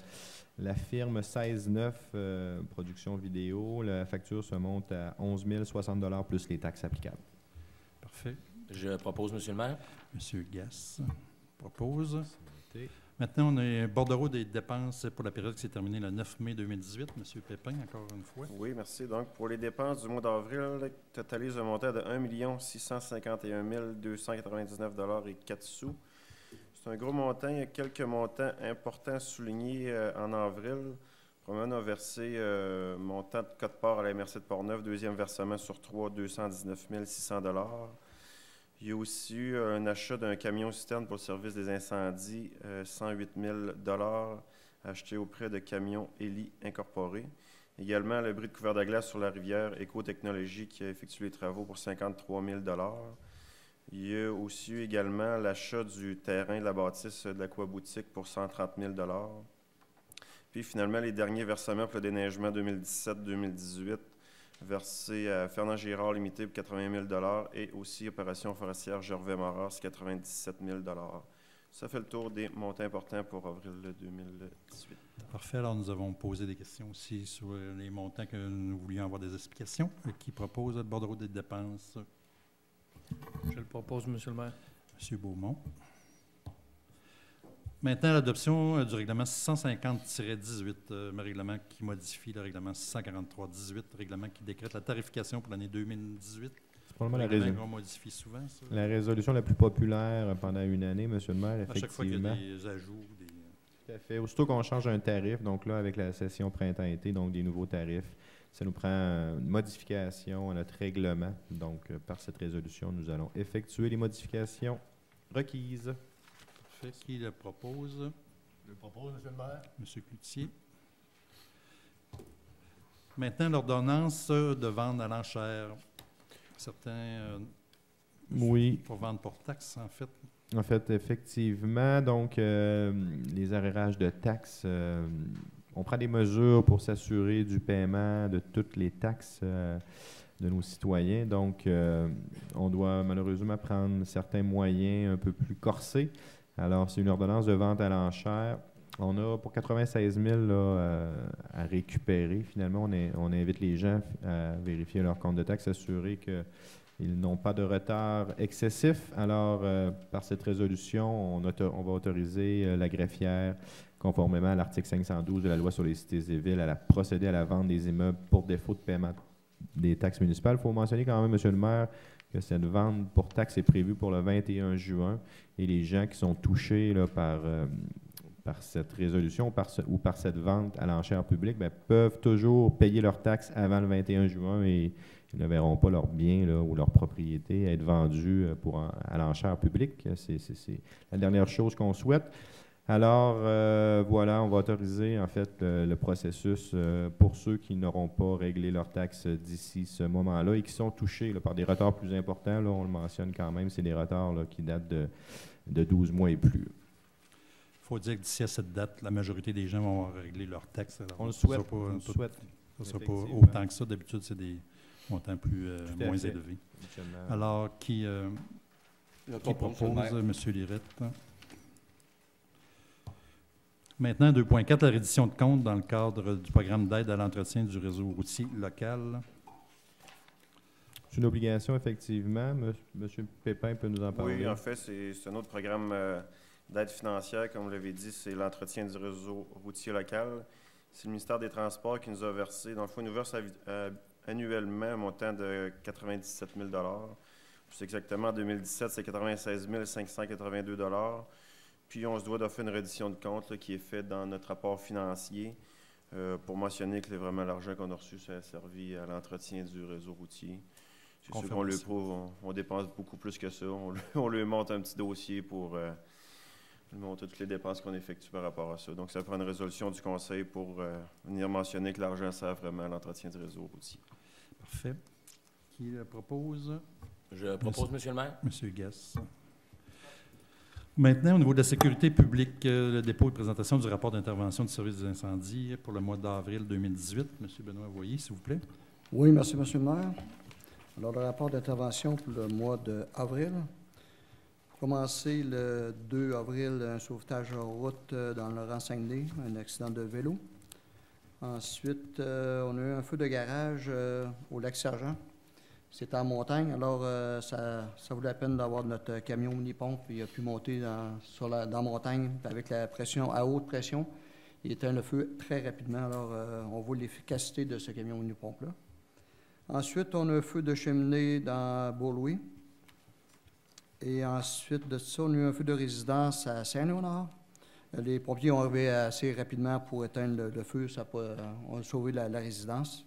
la firme 16-9 Production Vidéo. La facture se monte à 11 060 $ plus les taxes applicables. Parfait. Je propose, monsieur le maire. Monsieur Gass propose. Maintenant, on a un bordereau des dépenses pour la période qui s'est terminée le 9 mai 2018. Monsieur Pépin, encore une fois. Oui, merci. Donc, pour les dépenses du mois d'avril, totalise un montant de 1 651 299 $ et 4 sous. C'est un gros montant. Il y a quelques montants importants soulignés en avril. Premièrement, on a versé montant de quote-part à la MRC de Portneuf, deuxième versement sur 3, 219 600 $. Il y a aussi eu un achat d'un camion-citerne pour le service des incendies, 108 000 $ acheté auprès de Camions Eli Incorporé. Également, le bris de couvert de glace sur la rivière Écotechnologie qui a effectué les travaux pour 53 000 $. Il y a aussi eu également l'achat du terrain de la bâtisse de l'Aquaboutique pour 130 000 $. Puis finalement, les derniers versements pour le déneigement 2017-2018, versé à Fernand Girard Limité pour 80 000 $ et aussi Opération forestière Gervais Moras, 97 000 $. Ça fait le tour des montants importants pour avril 2018. Parfait. Alors, nous avons posé des questions aussi sur les montants que nous voulions avoir des explications. Qui propose le bordereau des dépenses? Je le propose, monsieur le maire. Monsieur Beaumont. Maintenant, l'adoption du règlement 650-18, règlement qui modifie le règlement 643-18, règlement qui décrète la tarification pour l'année 2018. C'est probablement qu'on modifie souvent, ça. La résolution la plus populaire pendant une année, monsieur le maire, effectivement. À chaque fois qu'il y a des ajouts. Tout à fait. Aussitôt qu'on change un tarif, donc là, avec la session printemps-été, donc des nouveaux tarifs, ça nous prend une modification à notre règlement. Donc, par cette résolution, nous allons effectuer les modifications requises. Qui le propose? Je le propose, monsieur le maire. Monsieur Cloutier. Maintenant, l'ordonnance de vente à l'enchère. Certains pour vendre pour taxe, en fait. En fait, effectivement, donc les arrérages de taxes, on prend des mesures pour s'assurer du paiement de toutes les taxes de nos citoyens. Donc, on doit malheureusement prendre certains moyens un peu plus corsés. Alors, c'est une ordonnance de vente à l'enchère. On a pour 96 000 à récupérer. Finalement, on invite les gens à vérifier leur compte de taxes, s'assurer qu'ils n'ont pas de retard excessif. Alors, par cette résolution, on va autoriser la greffière, conformément à l'article 512 de la Loi sur les cités et villes, à procéder à la vente des immeubles pour défaut de paiement des taxes municipales. Il faut mentionner quand même, monsieur le maire, que cette vente pour taxes est prévue pour le 21 juin et les gens qui sont touchés là, par cette résolution ou par cette vente à l'enchère publique peuvent toujours payer leurs taxes avant le 21 juin et ils ne verront pas leurs biens là, ou leurs propriétés être vendus à l'enchère publique. C'est la dernière chose qu'on souhaite. Alors, voilà, on va autoriser en fait le processus pour ceux qui n'auront pas réglé leurs taxes d'ici ce moment-là et qui sont touchés là, par des retards plus importants. Là, on le mentionne quand même, c'est des retards là, qui datent de 12 mois et plus. Il faut dire que d'ici à cette date, la majorité des gens vont régler leurs taxes. Alors, on le souhaite. Ça ne sera pas autant que ça. D'habitude, c'est des montants moins élevés. Alors, qui propose, M. Lirette? Maintenant, 2.4, la reddition de comptes dans le cadre du programme d'aide à l'entretien du réseau routier local. C'est une obligation, effectivement. M. Pépin peut nous en parler. Oui, en fait, c'est un autre programme d'aide financière. Comme vous l'avez dit, c'est l'entretien du réseau routier local. C'est le ministère des Transports qui nous a versé, dans le fond, il nous verse annuellement un montant de 97 000 $. Plus exactement, en 2017, c'est 96 582 $. Puis, on se doit d'offrir une reddition de compte là, qui est faite dans notre rapport financier pour mentionner que vraiment l'argent qu'on a reçu, ça a servi à l'entretien du réseau routier. C'est sûr qu'on le prouve, on dépense beaucoup plus que ça. On lui monte un petit dossier pour lui montrer toutes les dépenses qu'on effectue par rapport à ça. Donc, ça prend une résolution du Conseil pour venir mentionner que l'argent sert vraiment à l'entretien du réseau routier. Parfait. Qui le propose? Je propose, Monsieur le maire. Monsieur Guess. Maintenant, au niveau de la sécurité publique, le dépôt et présentation du rapport d'intervention du service des incendies pour le mois d'avril 2018. Monsieur Benoît Voyer, s'il vous plaît. Oui, merci, Monsieur le maire. Alors, le rapport d'intervention pour le mois d'avril. Commencé le 2 avril, un sauvetage en route dans le rang Saguenay, un accident de vélo. Ensuite, on a eu un feu de garage au lac Sergent. C'était en montagne, alors ça vaut la peine d'avoir notre camion unipompe. Il a pu monter dans la montagne avec la pression à haute pression. Il éteint le feu très rapidement, alors on voit l'efficacité de ce camion unipompe-là. Ensuite, on a un feu de cheminée dans Beaulouis. Et ensuite de ça, on a eu un feu de résidence à Saint-Léonard. Les pompiers ont arrivé assez rapidement pour éteindre le feu. On a sauvé la résidence.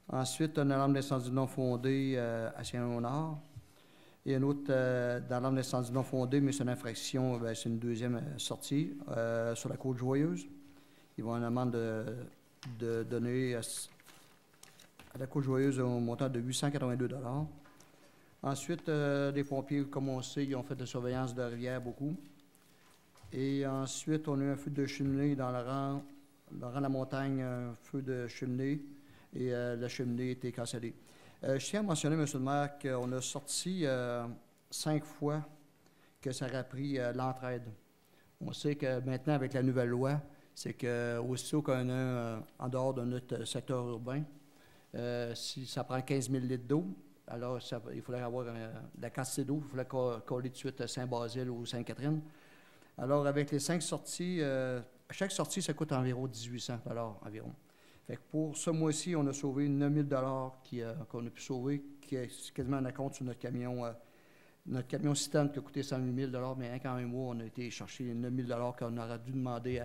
Ensuite, une alarme d'incendie non fondée à Saint-Léonard. Et une autre alarme d'incendie non fondée, mais c'est une infraction, c'est une deuxième sortie sur la Côte-Joyeuse. Ils vont une amende de donner à la Côte-Joyeuse un montant de 882 $. Ensuite, les pompiers, comme on sait, ils ont fait de surveillance de rivière beaucoup. Et ensuite, on a eu un feu de cheminée dans le rang de la montagne, un feu de cheminée. Et la cheminée a été cancellée. Je tiens à mentionner, M. le maire, qu'on a sorti 5 fois que ça aurait pris l'entraide. On sait que maintenant, avec la nouvelle loi, c'est qu'aussitôt qu'on a en dehors de notre secteur urbain, si ça prend 15 000 litres d'eau, alors il faudrait avoir la quantité d'eau, il faudrait coller tout de suite à Saint-Basile ou Sainte-Catherine. Alors, avec les 5 sorties, chaque sortie, ça coûte environ 1800 $ environ. Fait que pour ce mois-ci, on a sauvé 9 000 $ qu'on a pu sauver, qui est quasiment un compte sur notre camion citerne qui a coûté 108 000 $, mais quand un mois, on a été chercher 9 000 $ qu'on aurait dû demander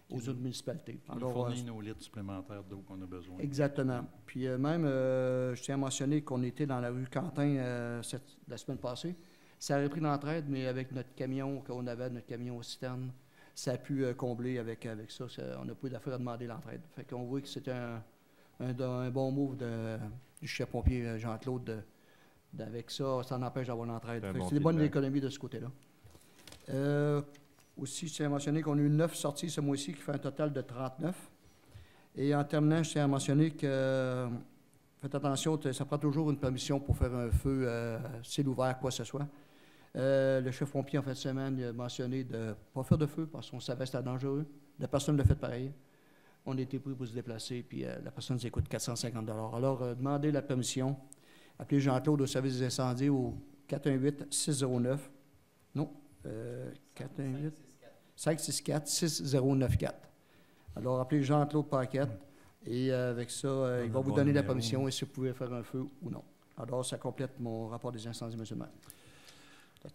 aux autres municipalités. On fournit nos litres supplémentaires d'eau qu'on a besoin. Exactement. Puis même, je tiens à mentionner qu'on était dans la rue Quentin la semaine passée. Ça aurait pris l'entraide, mais avec notre camion qu'on avait, notre camion citerne, ça a pu combler avec ça. On n'a pas eu d'affaire à demander l'entraide. Fait qu'on voit que c'était un bon move du chef-pompier Jean-Claude. Avec ça, ça n'empêche d'avoir l'entraide. C'est une bonne économie de ce côté-là. Aussi, je tiens à mentionner qu'on a eu 9 sorties ce mois-ci, qui fait un total de 39. Et en terminant, je tiens à mentionner que, faites attention, ça prend toujours une permission pour faire un feu, ciel ouvert, quoi que ce soit. Le chef-pompier, en fin de semaine, a mentionné de ne pas faire de feu parce qu'on savait que c'était dangereux. La personne l'a fait pareil. On a été pris pour se déplacer, puis la personne nous coûte 450 $. Alors, demandez la permission. Appelez Jean-Claude au service des incendies au 418-609. Non, 418-564-6094. Alors, appelez Jean-Claude Paquette et avec ça, il va vous donner la permission et si vous pouvez faire un feu ou non. Alors, ça complète mon rapport des incendies, M. le maire.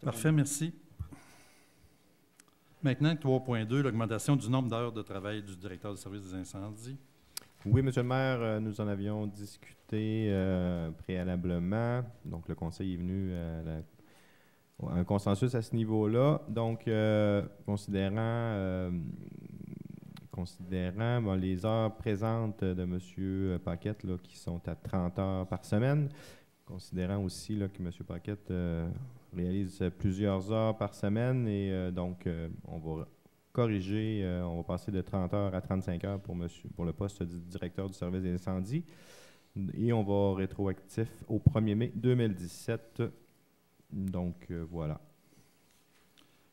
Parfait, merci. Maintenant, 3.2, l'augmentation du nombre d'heures de travail du directeur du service des incendies. Oui, M. le maire, nous en avions discuté préalablement. Donc, le conseil est venu un consensus à ce niveau-là. Donc, considérant bon, les heures présentes de M. Paquette, là, qui sont à 30 heures par semaine, considérant aussi là, que M. Paquette réalise plusieurs heures par semaine, et donc on va corriger, on va passer de 30 heures à 35 heures pour le poste de directeur du service des incendies, et on va rétroactif au 1er mai 2017. Donc, voilà.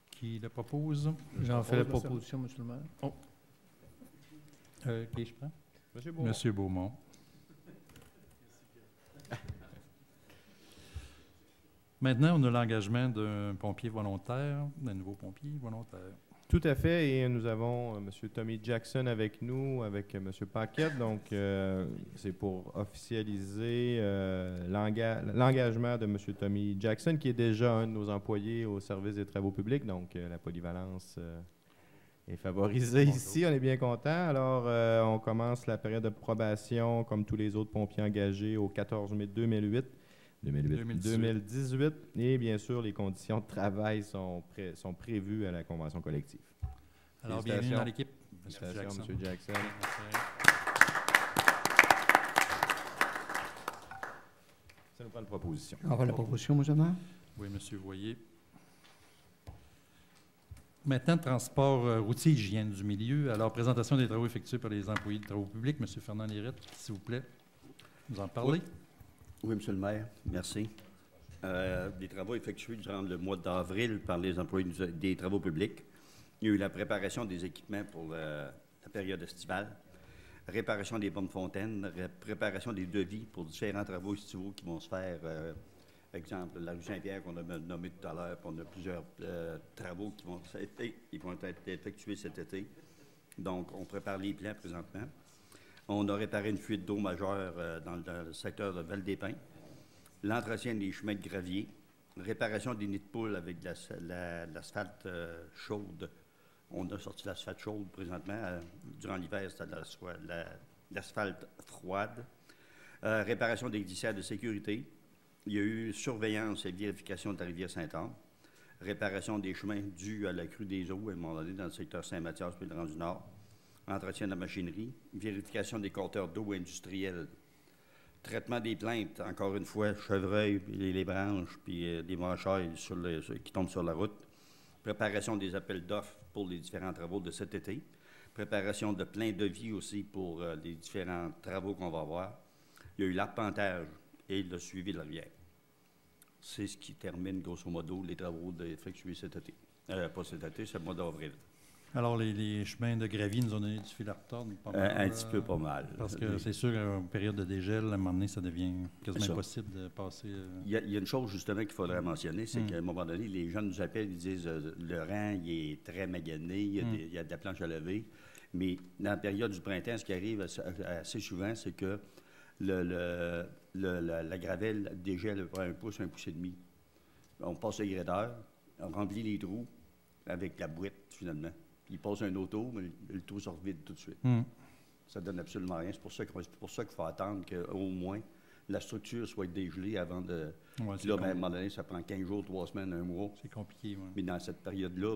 Qui le propose? J'en fais la proposition, M. le maire. Oh. Qui je prends? M. Beaumont. M. Beaumont. Maintenant, on a l'engagement d'un pompier volontaire, d'un nouveau pompier volontaire. Tout à fait, et nous avons M. Tommy Jackson avec nous, avec M. Paquette. Donc, c'est pour officialiser l'engagement de M. Tommy Jackson, qui est déjà un de nos employés au service des travaux publics. Donc, la polyvalence est favorisée ici. On est bien content. Alors, on commence la période de probation, comme tous les autres pompiers engagés, au 14 mai 2018. Et bien sûr, les conditions de travail sont prévues à la convention collective. Alors, bienvenue dans l'équipe, M. Jackson. M. Jackson. Ça nous prend une proposition. On va la proposition, M. le maire. Oui, M. Voyer. Maintenant, transport routier, hygiène du milieu. Alors, présentation des travaux effectués par les employés de travaux publics. M. Fernand Lérette, s'il vous plaît, vous en parlez? Oui, M. le maire, merci. Des travaux effectués durant le mois d'avril par les employés des travaux publics. Il y a eu la préparation des équipements pour la période estivale, réparation des pompes fontaines, préparation des devis pour différents travaux estivaux qui vont se faire. Exemple, la rue Saint-Pierre qu'on a nommé tout à l'heure, on a plusieurs travaux qui vont être effectués cet été. Donc, on prépare les plans présentement. On a réparé une fuite d'eau majeure dans le secteur de Val-des-Pins. L'entretien des chemins de gravier. Réparation des nids de poules avec l'asphalte chaude. On a sorti l'asphalte chaude présentement. Durant l'hiver, c'était l'asphalte froide. Réparation des glissières de sécurité. Il y a eu surveillance et vérification de la rivière Saint-Anne. Réparation des chemins dus à la crue des eaux, à un moment donné, dans le secteur Saint-Mathias puis le Grand du Nord. Entretien de la machinerie. Vérification des compteurs d'eau industriels. Traitement des plaintes, encore une fois, chevreuil, puis les branches, puis des branchailles qui tombent sur la route. Préparation des appels d'offres pour les différents travaux de cet été. Préparation de plein devis aussi pour les différents travaux qu'on va avoir. Il y a eu l'arpentage et le suivi de la rivière. C'est ce qui termine, grosso modo, les travaux effectués cet été. Pas cet été, c'est le mois d'avril. Alors, les chemins de gravier nous ont donné du fil à retordre? Un petit peu pas mal. Parce que c'est sûr qu'en période de dégel, à un moment donné, ça devient quasiment impossible de passer... Il y a une chose, justement, qu'il faudrait mentionner, c'est qu'à un moment donné, les jeunes nous appellent, ils disent le rang, il est très magané, il y a de la planche à lever. Mais dans la période du printemps, ce qui arrive assez souvent, c'est que la gravelle dégèle à peu près 1 pouce, 1,5 pouces. On passe le gradeur, on remplit les trous avec la boîte, finalement. Il passe un auto, mais le trou sort vide tout de suite. Ça donne absolument rien. C'est pour ça qu'il faut attendre qu'au moins la structure soit dégelée avant de... Ouais, puis là, à un moment donné, ça prend 15 jours, 3 semaines, 1 mois. C'est compliqué, oui. Mais dans cette période-là,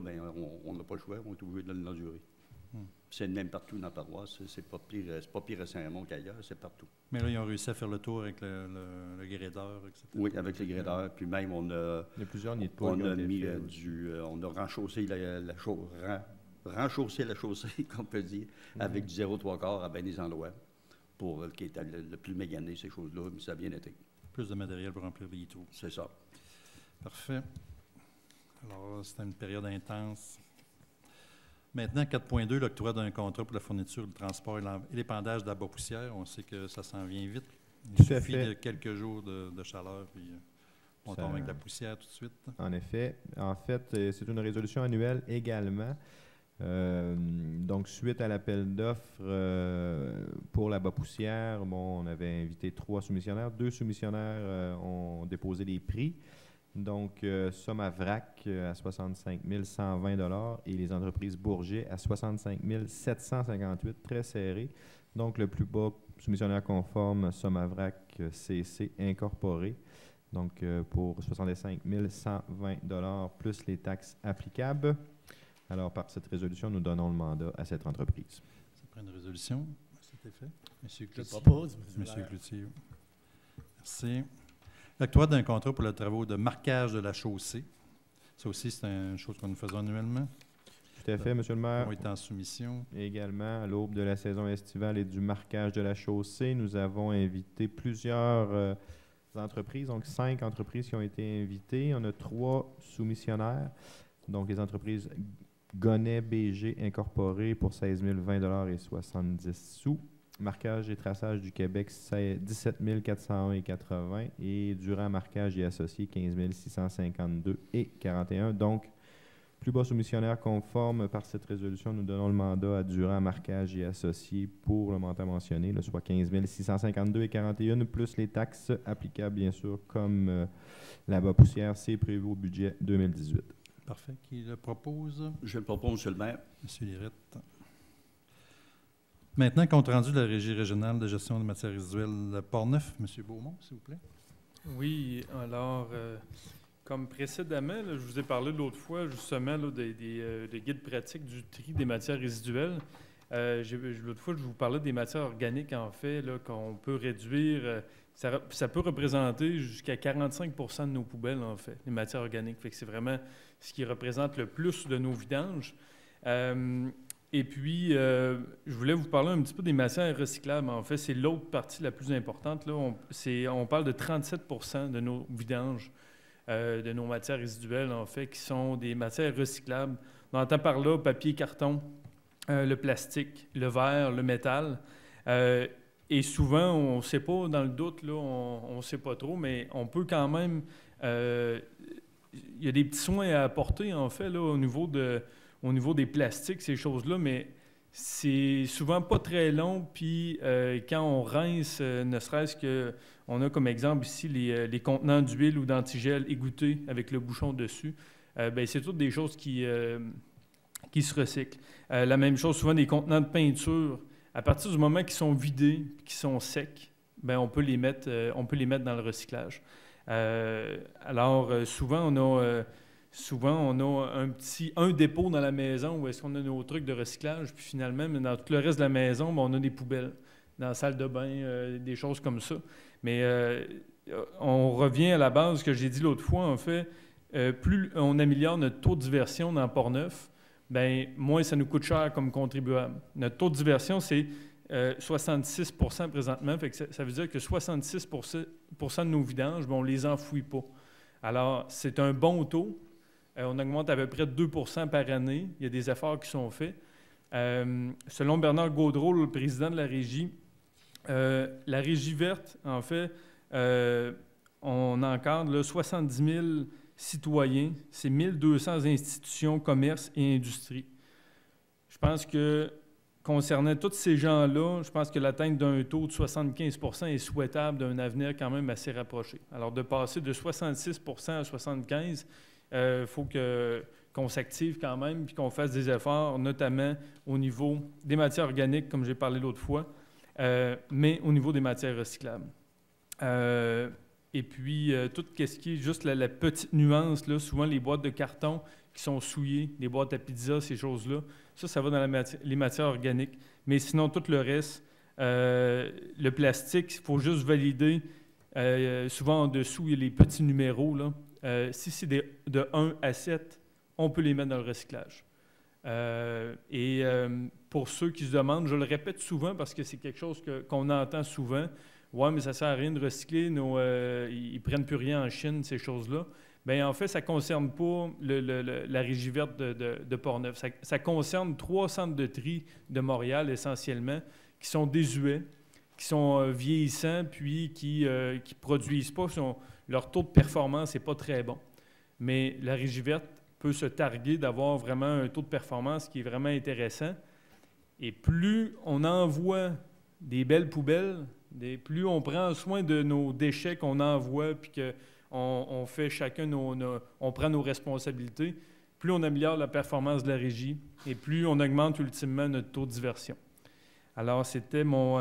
on n'a pas le choix, on est obligé de l'endurer. C'est le même partout dans la paroisse. C'est pas pire à Saint-Raymond qu'ailleurs, c'est partout. Mais là, ils ont réussi à faire le tour avec le gradeur, etc. Oui, avec le gradeur. Puis même, on a... Il y a plusieurs nids de poules. On a renchaussé renchausser la chaussée, qu'on peut dire, avec du 0,3 à bien des endroits, pour qui est le plus mégané, ces choses-là, mais ça a bien été. Plus de matériel pour remplir les trous. C'est ça. Parfait. Alors, c'était une période intense. Maintenant, 4.2, l'octroi d'un contrat pour la fourniture, le transport et l'épandage de la bas-poussière. On sait que ça s'en vient vite. Il suffit de quelques jours de chaleur, puis on tombe avec la poussière tout de suite. En effet. En fait, c'est une résolution annuelle également. Donc, suite à l'appel d'offres pour la bas-poussière, on avait invité 3 soumissionnaires. 2 soumissionnaires ont déposé les prix. Donc, somme à vrac à 65 120 $ et les entreprises Bourget à 65 758 très serré. Donc, le plus bas soumissionnaire conforme, somme à vrac CC incorporé. Donc, pour 65 120 plus les taxes applicables. Alors, par cette résolution, nous donnons le mandat à cette entreprise. Ça prend une résolution. C'était fait. Monsieur Cloutier. Je propose, Monsieur Cloutier. Merci. L'octroi d'un contrat pour les travaux de marquage de la chaussée. Ça aussi, c'est une chose que nous faisons annuellement. Tout à fait, M. le maire. On est en soumission. Également, à l'aube de la saison estivale et du marquage de la chaussée, nous avons invité plusieurs entreprises, donc 5 entreprises qui ont été invitées. On a 3 soumissionnaires, donc les entreprises Gonnet BG Incorporé pour 16 020 et 70 sous. Marquage et traçage du Québec, 17 401,80 et Durand Marquage et Associés, 15 652 et 41. Donc, plus bas soumissionnaire conforme par cette résolution, nous donnons le mandat à Durand Marquage et Associés pour le montant mentionné, là, soit 15 652 et 41, plus les taxes applicables, bien sûr, comme la bas poussière, c'est prévu au budget 2018. Parfait. Qui le propose? Je le propose, M. le maire. M. Lirette. Maintenant, compte rendu de la Régie régionale de gestion des matières résiduelles Port-Neuf, M. Beaumont, s'il vous plaît. Oui, alors, comme précédemment, là, je vous ai parlé l'autre fois, justement, là, des guides pratiques du tri des matières résiduelles. L'autre fois, je vous parlais des matières organiques, en fait, là, qu'on peut réduire. Ça peut représenter jusqu'à 45 % de nos poubelles, en fait, les matières organiques. Fait que c'est vraiment ce qui représente le plus de nos vidanges. Et puis, je voulais vous parler un petit peu des matières recyclables. En fait, c'est l'autre partie la plus importante. Là. On parle de 37 % de nos vidanges, de nos matières résiduelles, en fait, qui sont des matières recyclables. On entend par là papier, carton, le plastique, le verre, le métal. Et souvent, on ne sait pas, dans le doute, là, on ne sait pas trop, mais on peut quand même... il y a des petits soins à apporter, en fait, là, au niveau des plastiques, ces choses-là, mais c'est souvent pas très long. Puis quand on rince, ne serait-ce que, on a comme exemple ici les contenants d'huile ou d'antigel égouttés avec le bouchon dessus, bien, c'est toutes des choses qui se recyclent. La même chose, souvent des contenants de peinture, à partir du moment qu'ils sont vidés, qu'ils sont secs, bien, on peut les mettre dans le recyclage. Alors, souvent, on a un dépôt dans la maison où est-ce qu'on a nos trucs de recyclage, puis finalement, mais dans tout le reste de la maison, bien, on a des poubelles dans la salle de bain, des choses comme ça. Mais on revient à la base, ce que j'ai dit l'autre fois, en fait, plus on améliore notre taux de diversion dans Port-Neuf, bien, moins ça nous coûte cher comme contribuable. Notre taux de diversion, c'est 66 % présentement, fait que ça veut dire que 66 % de nos vidanges, bien, on ne les enfouit pas. Alors, c'est un bon taux. On augmente à peu près 2 % par année. Il y a des efforts qui sont faits. Selon Bernard Gaudreau, le président de la Régie, la Régie verte, en fait, on encadre là, 70 000 citoyens. C'est 1200 institutions, commerces et industries. Je pense que, concernant tous ces gens-là, je pense que l'atteinte d'un taux de 75 % est souhaitable d'un avenir quand même assez rapproché. Alors, de passer de 66 % à 75 % il faut qu'on s'active quand même puis qu'on fasse des efforts, notamment au niveau des matières organiques, comme j'ai parlé l'autre fois, mais au niveau des matières recyclables. Et puis, tout ce qui est juste la petite nuance, là, souvent les boîtes de carton qui sont souillées, les boîtes à pizza, ces choses-là, ça va dans les matières organiques. Mais sinon, tout le reste, le plastique, il faut juste valider. Souvent, en dessous, il y a les petits numéros, là. Si c'est de 1 à 7, on peut les mettre dans le recyclage. Pour ceux qui se demandent, je le répète souvent parce que c'est quelque chose qu'on entend souvent, « Ouais, mais ça ne sert à rien de recycler, ils ne prennent plus rien en Chine, ces choses-là. » Bien, en fait, ça ne concerne pas la Régie verte de Port-Neuf. Ça concerne 3 centres de tri de Montréal, essentiellement, qui sont désuets, qui sont vieillissants, puis qui ne produisent pas. Leur taux de performance n'est pas très bon. Mais la Régie verte peut se targuer d'avoir vraiment un taux de performance qui est vraiment intéressant. Et plus on envoie des belles poubelles, plus on prend soin de nos déchets qu'on envoie, puis qu'on fait chacun on prend nos responsabilités, plus on améliore la performance de la Régie et plus on augmente ultimement notre taux de diversion. Alors, c'était mon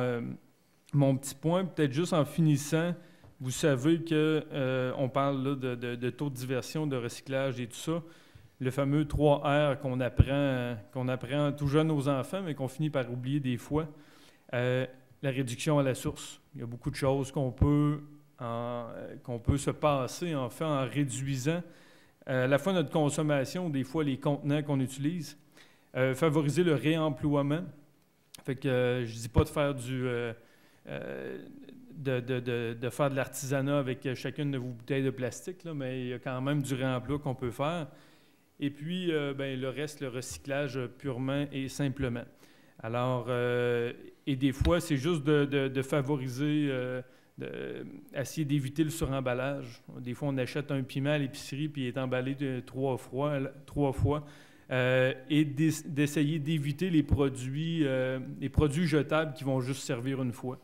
petit point. Peut-être juste en finissant, Vous savez qu'on parle là, de taux de diversion, de recyclage et tout ça. Le fameux 3R qu'on apprend tout jeune aux enfants, mais qu'on finit par oublier des fois. La réduction à la source. Il y a beaucoup de choses qu'on peut se passer, en fait, en réduisant à la fois notre consommation, des fois les contenants qu'on utilise. Favoriser le réemploiement. Fait que je ne dis pas de faire de faire de l'artisanat avec chacune de vos bouteilles de plastique, là, mais il y a quand même du réemploi qu'on peut faire. Et puis, le reste, le recyclage purement et simplement. Alors, et des fois, c'est juste de favoriser, essayer d'éviter le suremballage. Des fois, on achète un piment à l'épicerie puis il est emballé trois fois. Et d'essayer d'éviter les produits jetables qui vont juste servir une fois.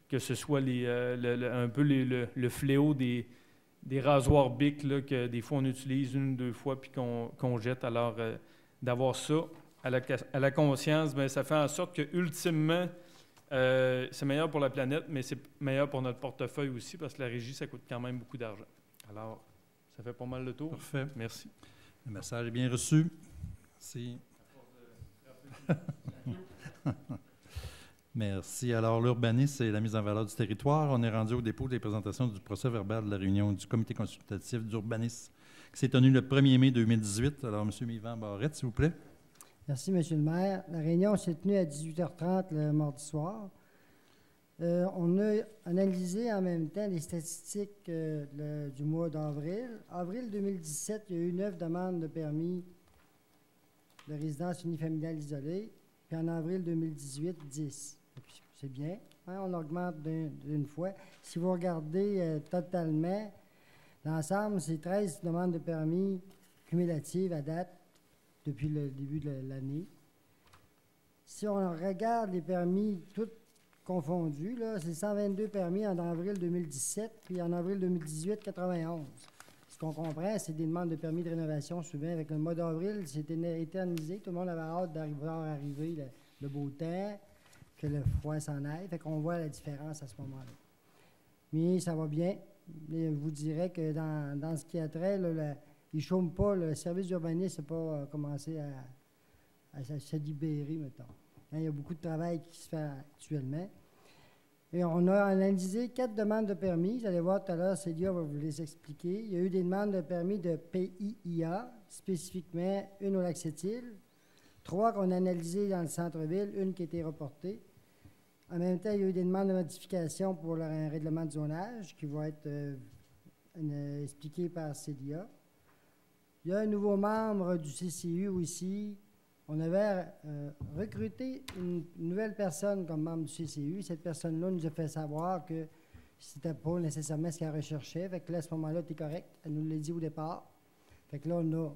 Que ce soit un peu le fléau des rasoirs Bic là, que des fois on utilise 1 ou 2 fois puis qu'on jette. Alors, d'avoir ça à la conscience, bien, ça fait en sorte que ultimement, c'est meilleur pour la planète, mais c'est meilleur pour notre portefeuille aussi parce que la régie, ça coûte quand même beaucoup d'argent. Alors, ça fait pas mal le tour. Parfait. Merci. Le message est bien reçu. Merci. Merci. Alors, l'urbanisme, c'est la mise en valeur du territoire. On est rendu au dépôt des présentations du procès verbal de la réunion du comité consultatif d'urbanisme qui s'est tenue le 1er mai 2018. Alors, M. Yvan Barrette, s'il vous plaît. Merci, M. le maire. La réunion s'est tenue à 18h30 le mardi soir. On a analysé en même temps les statistiques du mois d'avril. Avril 2017, il y a eu 9 demandes de permis de résidence unifamiliale isolée. Puis en avril 2018, 10. C'est bien. Hein, on augmente d'une fois. Si vous regardez totalement, l'ensemble, c'est 13 demandes de permis cumulatives à date depuis le début de l'année. Si on regarde les permis tous confondus, là, c'est 122 permis en avril 2017, puis en avril 2018, 91. Ce qu'on comprend, c'est des demandes de permis de rénovation souvent. Avec le mois d'avril, c'était éternisé. Tout le monde avait hâte d'arriver le beau temps, que le froid s'en aille. Fait qu'on voit la différence à ce moment-là. Mais ça va bien. Mais je vous dirais que dans ce qui a trait, là, ils ne chôment pas. Le service d'urbanisme n'a pas commencé à se libérer, mettons. Hein, il y a beaucoup de travail qui se fait actuellement. Et on a analysé 4 demandes de permis. Vous allez voir tout à l'heure, Célia va vous les expliquer. Il y a eu des demandes de permis de PIIA, spécifiquement une au Lac-Sept-Îles, 3 qu'on a analysées dans le centre-ville, une qui a été reportée. En même temps, il y a eu des demandes de modification pour un règlement de zonage qui va être expliqué par Célia. Il y a un nouveau membre du CCU aussi. On avait recruté une nouvelle personne comme membre du CCU. Cette personne-là nous a fait savoir que c'était pas nécessairement ce qu'elle recherchait. Fait que là, à ce moment-là, tu es correct. Elle nous l'a dit au départ. Fait que là, on a,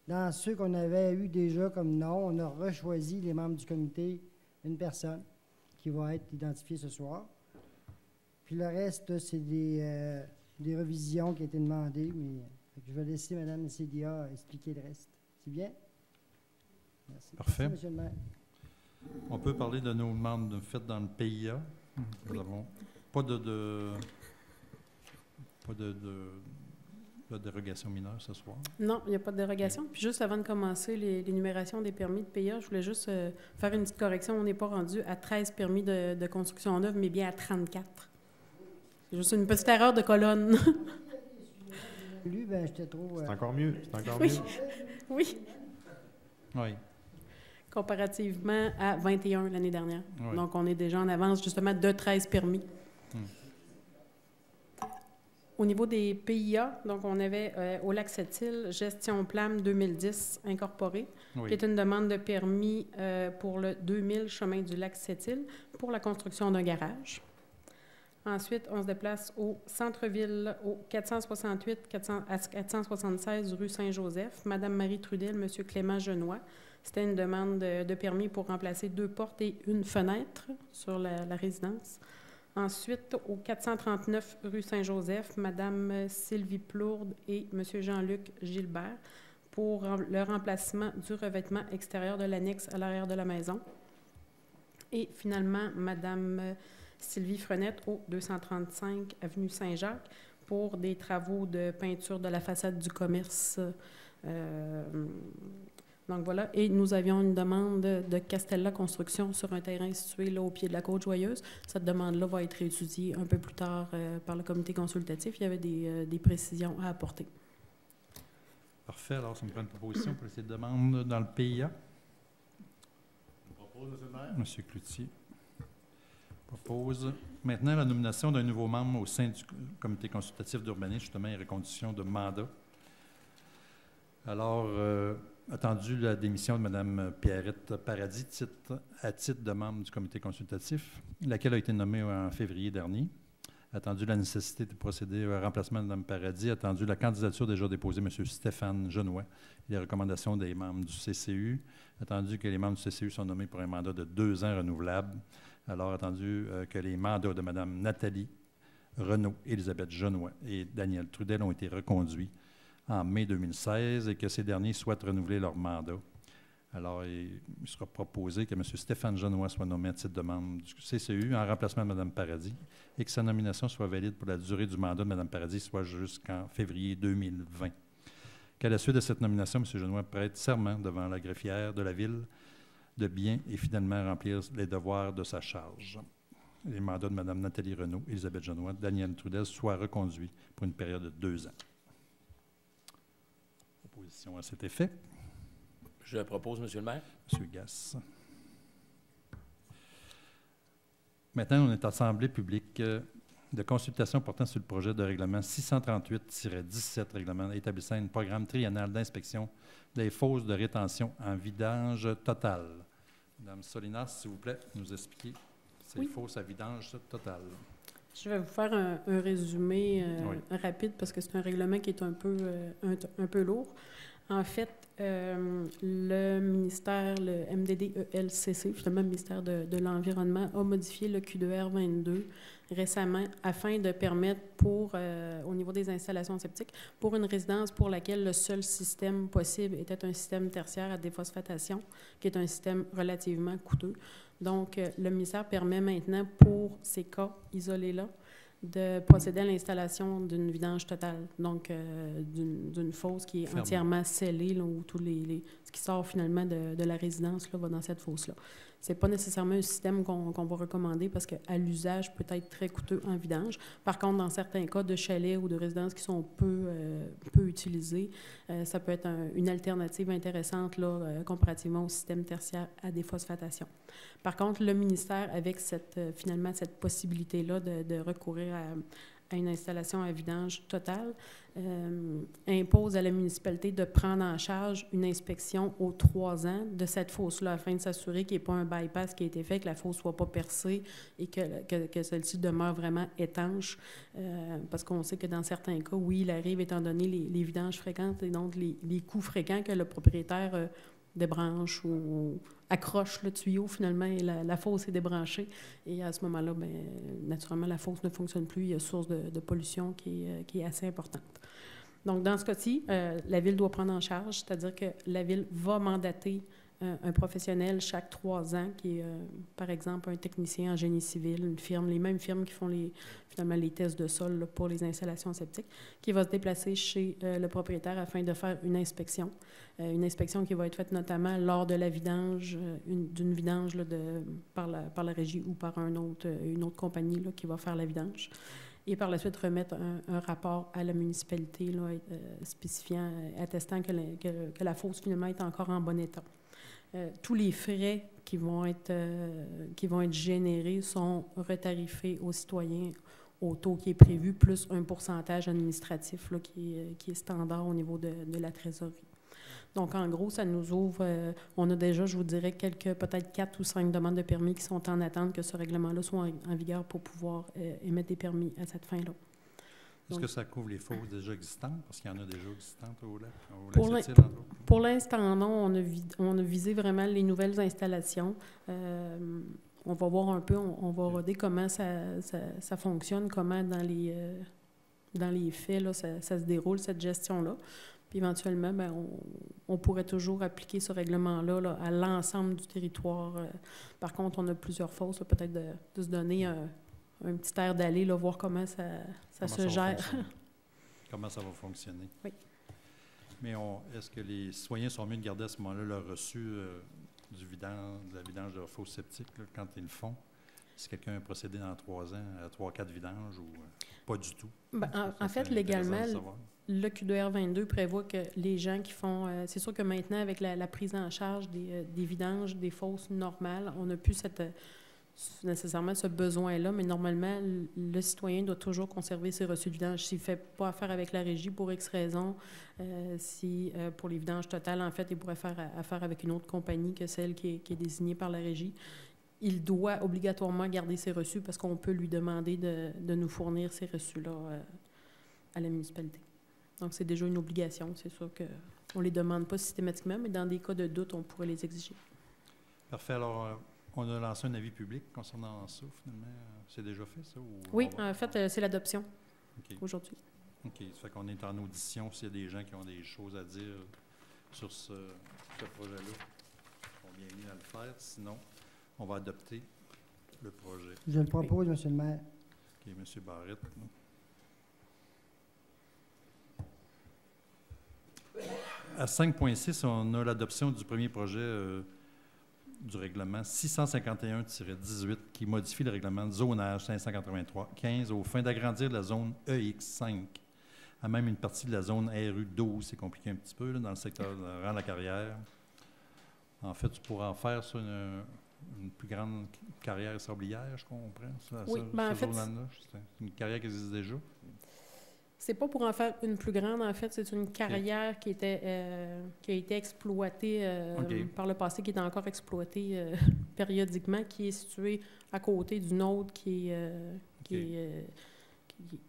dans ceux qu'on avait eu déjà comme nom, on a rechoisi les membres du comité, une personne qui va être identifiée ce soir. Puis le reste, c'est des revisions qui ont été demandées. Mais je vais laisser Mme Célia expliquer le reste. C'est bien? Merci. Parfait. Merci, M. le maire. On peut parler de nos demandes faites dans le PIA. Nous n'avons pas de dérogation mineure ce soir. Non, il n'y a pas de dérogation. Puis juste avant de commencer l'énumération des permis de PIA, je voulais juste faire une petite correction. On n'est pas rendu à 13 permis de construction neuve, mais bien à 34. C'est juste une petite erreur de colonne. Lui, ben, j'étais trop... C'est encore mieux. C'est encore oui. mieux. Oui. Oui. Comparativement à 21 l'année dernière. Oui. Donc, on est déjà en avance justement de 13 permis. Au niveau des PIA, donc on avait au Lac-Sept-Îles, Gestion PLAM 2010 incorporée, qui est une demande de permis pour le 2000 chemin du Lac-Sept-Îles pour la construction d'un garage. Ensuite, on se déplace au centre-ville, au 468 à 476 rue Saint-Joseph. Madame Marie Trudel, Monsieur Clément Genois. C'était une demande de permis pour remplacer 2 portes et une fenêtre sur la résidence. Ensuite, au 439 rue Saint-Joseph, Mme Sylvie Plourde et M. Jean-Luc Gilbert pour le remplacement du revêtement extérieur de l'annexe à l'arrière de la maison. Et finalement, Mme Sylvie Frenette au 235 avenue Saint-Jacques pour des travaux de peinture de la façade du commerce. Donc voilà, et nous avions une demande de Castella Construction sur un terrain situé là, au pied de la Côte-Joyeuse. Cette demande-là va être étudiée un peu plus tard par le comité consultatif. Il y avait des précisions à apporter. Parfait. Alors, ça me prend une proposition pour ces demandes dans le PIA. Je propose, M. le maire. M. Cloutier propose. Maintenant, la nomination d'un nouveau membre au sein du comité consultatif d'urbanisme, justement, et reconduction de mandat. Alors, attendu la démission de Mme Pierrette Paradis à titre de membre du comité consultatif, laquelle a été nommée en février dernier. Attendu la nécessité de procéder au remplacement de Mme Paradis, attendu la candidature déjà déposée M. Stéphane Genois et les recommandations des membres du CCU, attendu que les membres du CCU sont nommés pour un mandat de 2 ans renouvelable, alors attendu que les mandats de Mme Nathalie Renaud, Élisabeth Genois et Daniel Trudel ont été reconduits en mai 2016 et que ces derniers souhaitent renouveler leur mandat. Alors, il sera proposé que M. Stéphane Genois soit nommé à titre de membre du CCU en remplacement de Mme Paradis et que sa nomination soit valide pour la durée du mandat de Mme Paradis, soit jusqu'en février 2020. Qu'à la suite de cette nomination, M. Genois prête serment devant la greffière de la Ville de bien et fidèlement remplir les devoirs de sa charge. Les mandats de Mme Nathalie Renaud, Élisabeth Genois, Daniel Trudel soient reconduits pour une période de 2 ans. Proposition à cet effet. Je propose, M. le maire. M. Gass. Maintenant, on est en assemblée publique de consultation portant sur le projet de règlement 638-17, règlement établissant un programme triennal d'inspection des fosses de rétention en vidange total. Mme Solinas, s'il vous plaît, nous expliquer ces fosses à vidange total. Je vais vous faire un résumé rapide parce que c'est un règlement qui est un peu lourd. En fait, le ministère, le MDD-ELCC, justement le ministère de l'Environnement, a modifié le Q2R 22 récemment afin de permettre au niveau des installations septiques, pour une résidence pour laquelle le seul système possible était un système tertiaire à déphosphatation, qui est un système relativement coûteux. Donc, le ministère permet maintenant, pour ces cas isolés-là, de procéder à l'installation d'une vidange totale, donc d'une fosse qui est entièrement scellée, là, où ce qui sort finalement de la résidence là, va dans cette fosse-là. Ce n'est pas nécessairement un système qu'on va recommander parce qu'à l'usage peut être très coûteux en vidange. Par contre, dans certains cas de chalets ou de résidences qui sont peu utilisées, ça peut être une alternative intéressante là, comparativement au système tertiaire à déphosphatation. Par contre, le ministère, avec finalement cette possibilité-là de recourir à une installation à vidange totale, impose à la municipalité de prendre en charge une inspection aux 3 ans de cette fosse-là afin de s'assurer qu'il n'y ait pas un bypass qui a été fait, que la fosse ne soit pas percée et que celle-ci demeure vraiment étanche. Parce qu'on sait que dans certains cas, oui, il arrive, étant donné les vidanges fréquentes et donc les coûts fréquents que le propriétaire débranche ou accroche le tuyau finalement et la fosse est débranchée. Et à ce moment-là, bien, naturellement, la fosse ne fonctionne plus. Il y a une source de pollution qui est assez importante. Donc, dans ce cas-ci, la Ville doit prendre en charge, c'est-à-dire que la Ville va mandater un professionnel chaque 3 ans, qui est, par exemple, un technicien en génie civil, une firme, les mêmes firmes qui font finalement les tests de sol là, pour les installations septiques, qui va se déplacer chez le propriétaire afin de faire une inspection qui va être faite notamment lors de la vidange, d'une vidange là, par la régie ou par une autre compagnie là, qui va faire la vidange. Et par la suite, remettre un rapport à la municipalité là, spécifiant, attestant que la fosse finalement est encore en bon état. Tous les frais qui vont être générés sont retarifés aux citoyens au taux qui est prévu, plus un pourcentage administratif là, qui est standard au niveau de la trésorerie. Donc, en gros, ça nous ouvre, on a déjà, je vous dirais, peut-être 4 ou 5 demandes de permis qui sont en attente que ce règlement-là soit en vigueur pour pouvoir émettre des permis à cette fin-là. Est-ce que ça couvre les fosses déjà existantes? Parce qu'il y en a déjà existantes au lac? Pour l'instant, non. On a visé vraiment les nouvelles installations. On va voir un peu, on va regarder comment ça fonctionne, comment dans les faits, là, ça se déroule, cette gestion-là. Puis éventuellement, bien, on pourrait toujours appliquer ce règlement-là là, à l'ensemble du territoire. Par contre, on a plusieurs fosses, peut-être de se donner un petit air d'aller, là, voir comment ça se gère. Comment ça va fonctionner. Oui. Mais est-ce que les citoyens sont mieux de garder à ce moment-là leur reçu de la vidange de leur fosse septique là, quand ils le font? Si quelqu'un a procédé dans 3 ans à 3-4 vidanges ou pas du tout? Ben, en fait, légalement, le QDR 22 prévoit que les gens qui font... c'est sûr que maintenant, avec la prise en charge des vidanges, des fosses normales, on n'a plus nécessairement ce besoin-là, mais normalement, le citoyen doit toujours conserver ses reçus de vidange. S'il ne fait pas affaire avec la régie pour X raison, pour les vidanges totales, en fait, il pourrait faire affaire avec une autre compagnie que celle qui est désignée par la régie. Il doit obligatoirement garder ses reçus parce qu'on peut lui demander de nous fournir ces reçus-là à la municipalité. Donc, c'est déjà une obligation. C'est sûr qu'on ne les demande pas systématiquement, mais dans des cas de doute, on pourrait les exiger. Parfait. Alors, on a lancé un avis public concernant ça, finalement. C'est déjà fait, ça? Oui, en fait, c'est l'adoption aujourd'hui. OK. Ça fait qu'on est en audition. S'il y a des gens qui ont des choses à dire sur ce projet-là, ils sont bienvenus à le faire. Sinon, on va adopter le projet. Je le propose, M. le maire. OK, M. Barrette. À 5.6, on a l'adoption du premier projet du règlement 651-18 qui modifie le règlement de zonage 583-15 aux fins d'agrandir la zone EX5 à même une partie de la zone RU12. C'est compliqué un petit peu là, dans le secteur de Rang-la-Carrière. En fait, tu pourras en faire ça une plus grande carrière sablière, je comprends. Oui, en fait, c'est une carrière qui existe déjà. C'est pas pour en faire une plus grande, en fait, c'est une carrière qui a été exploitée par le passé, qui est encore exploitée périodiquement, qui est située à côté d'une autre qui est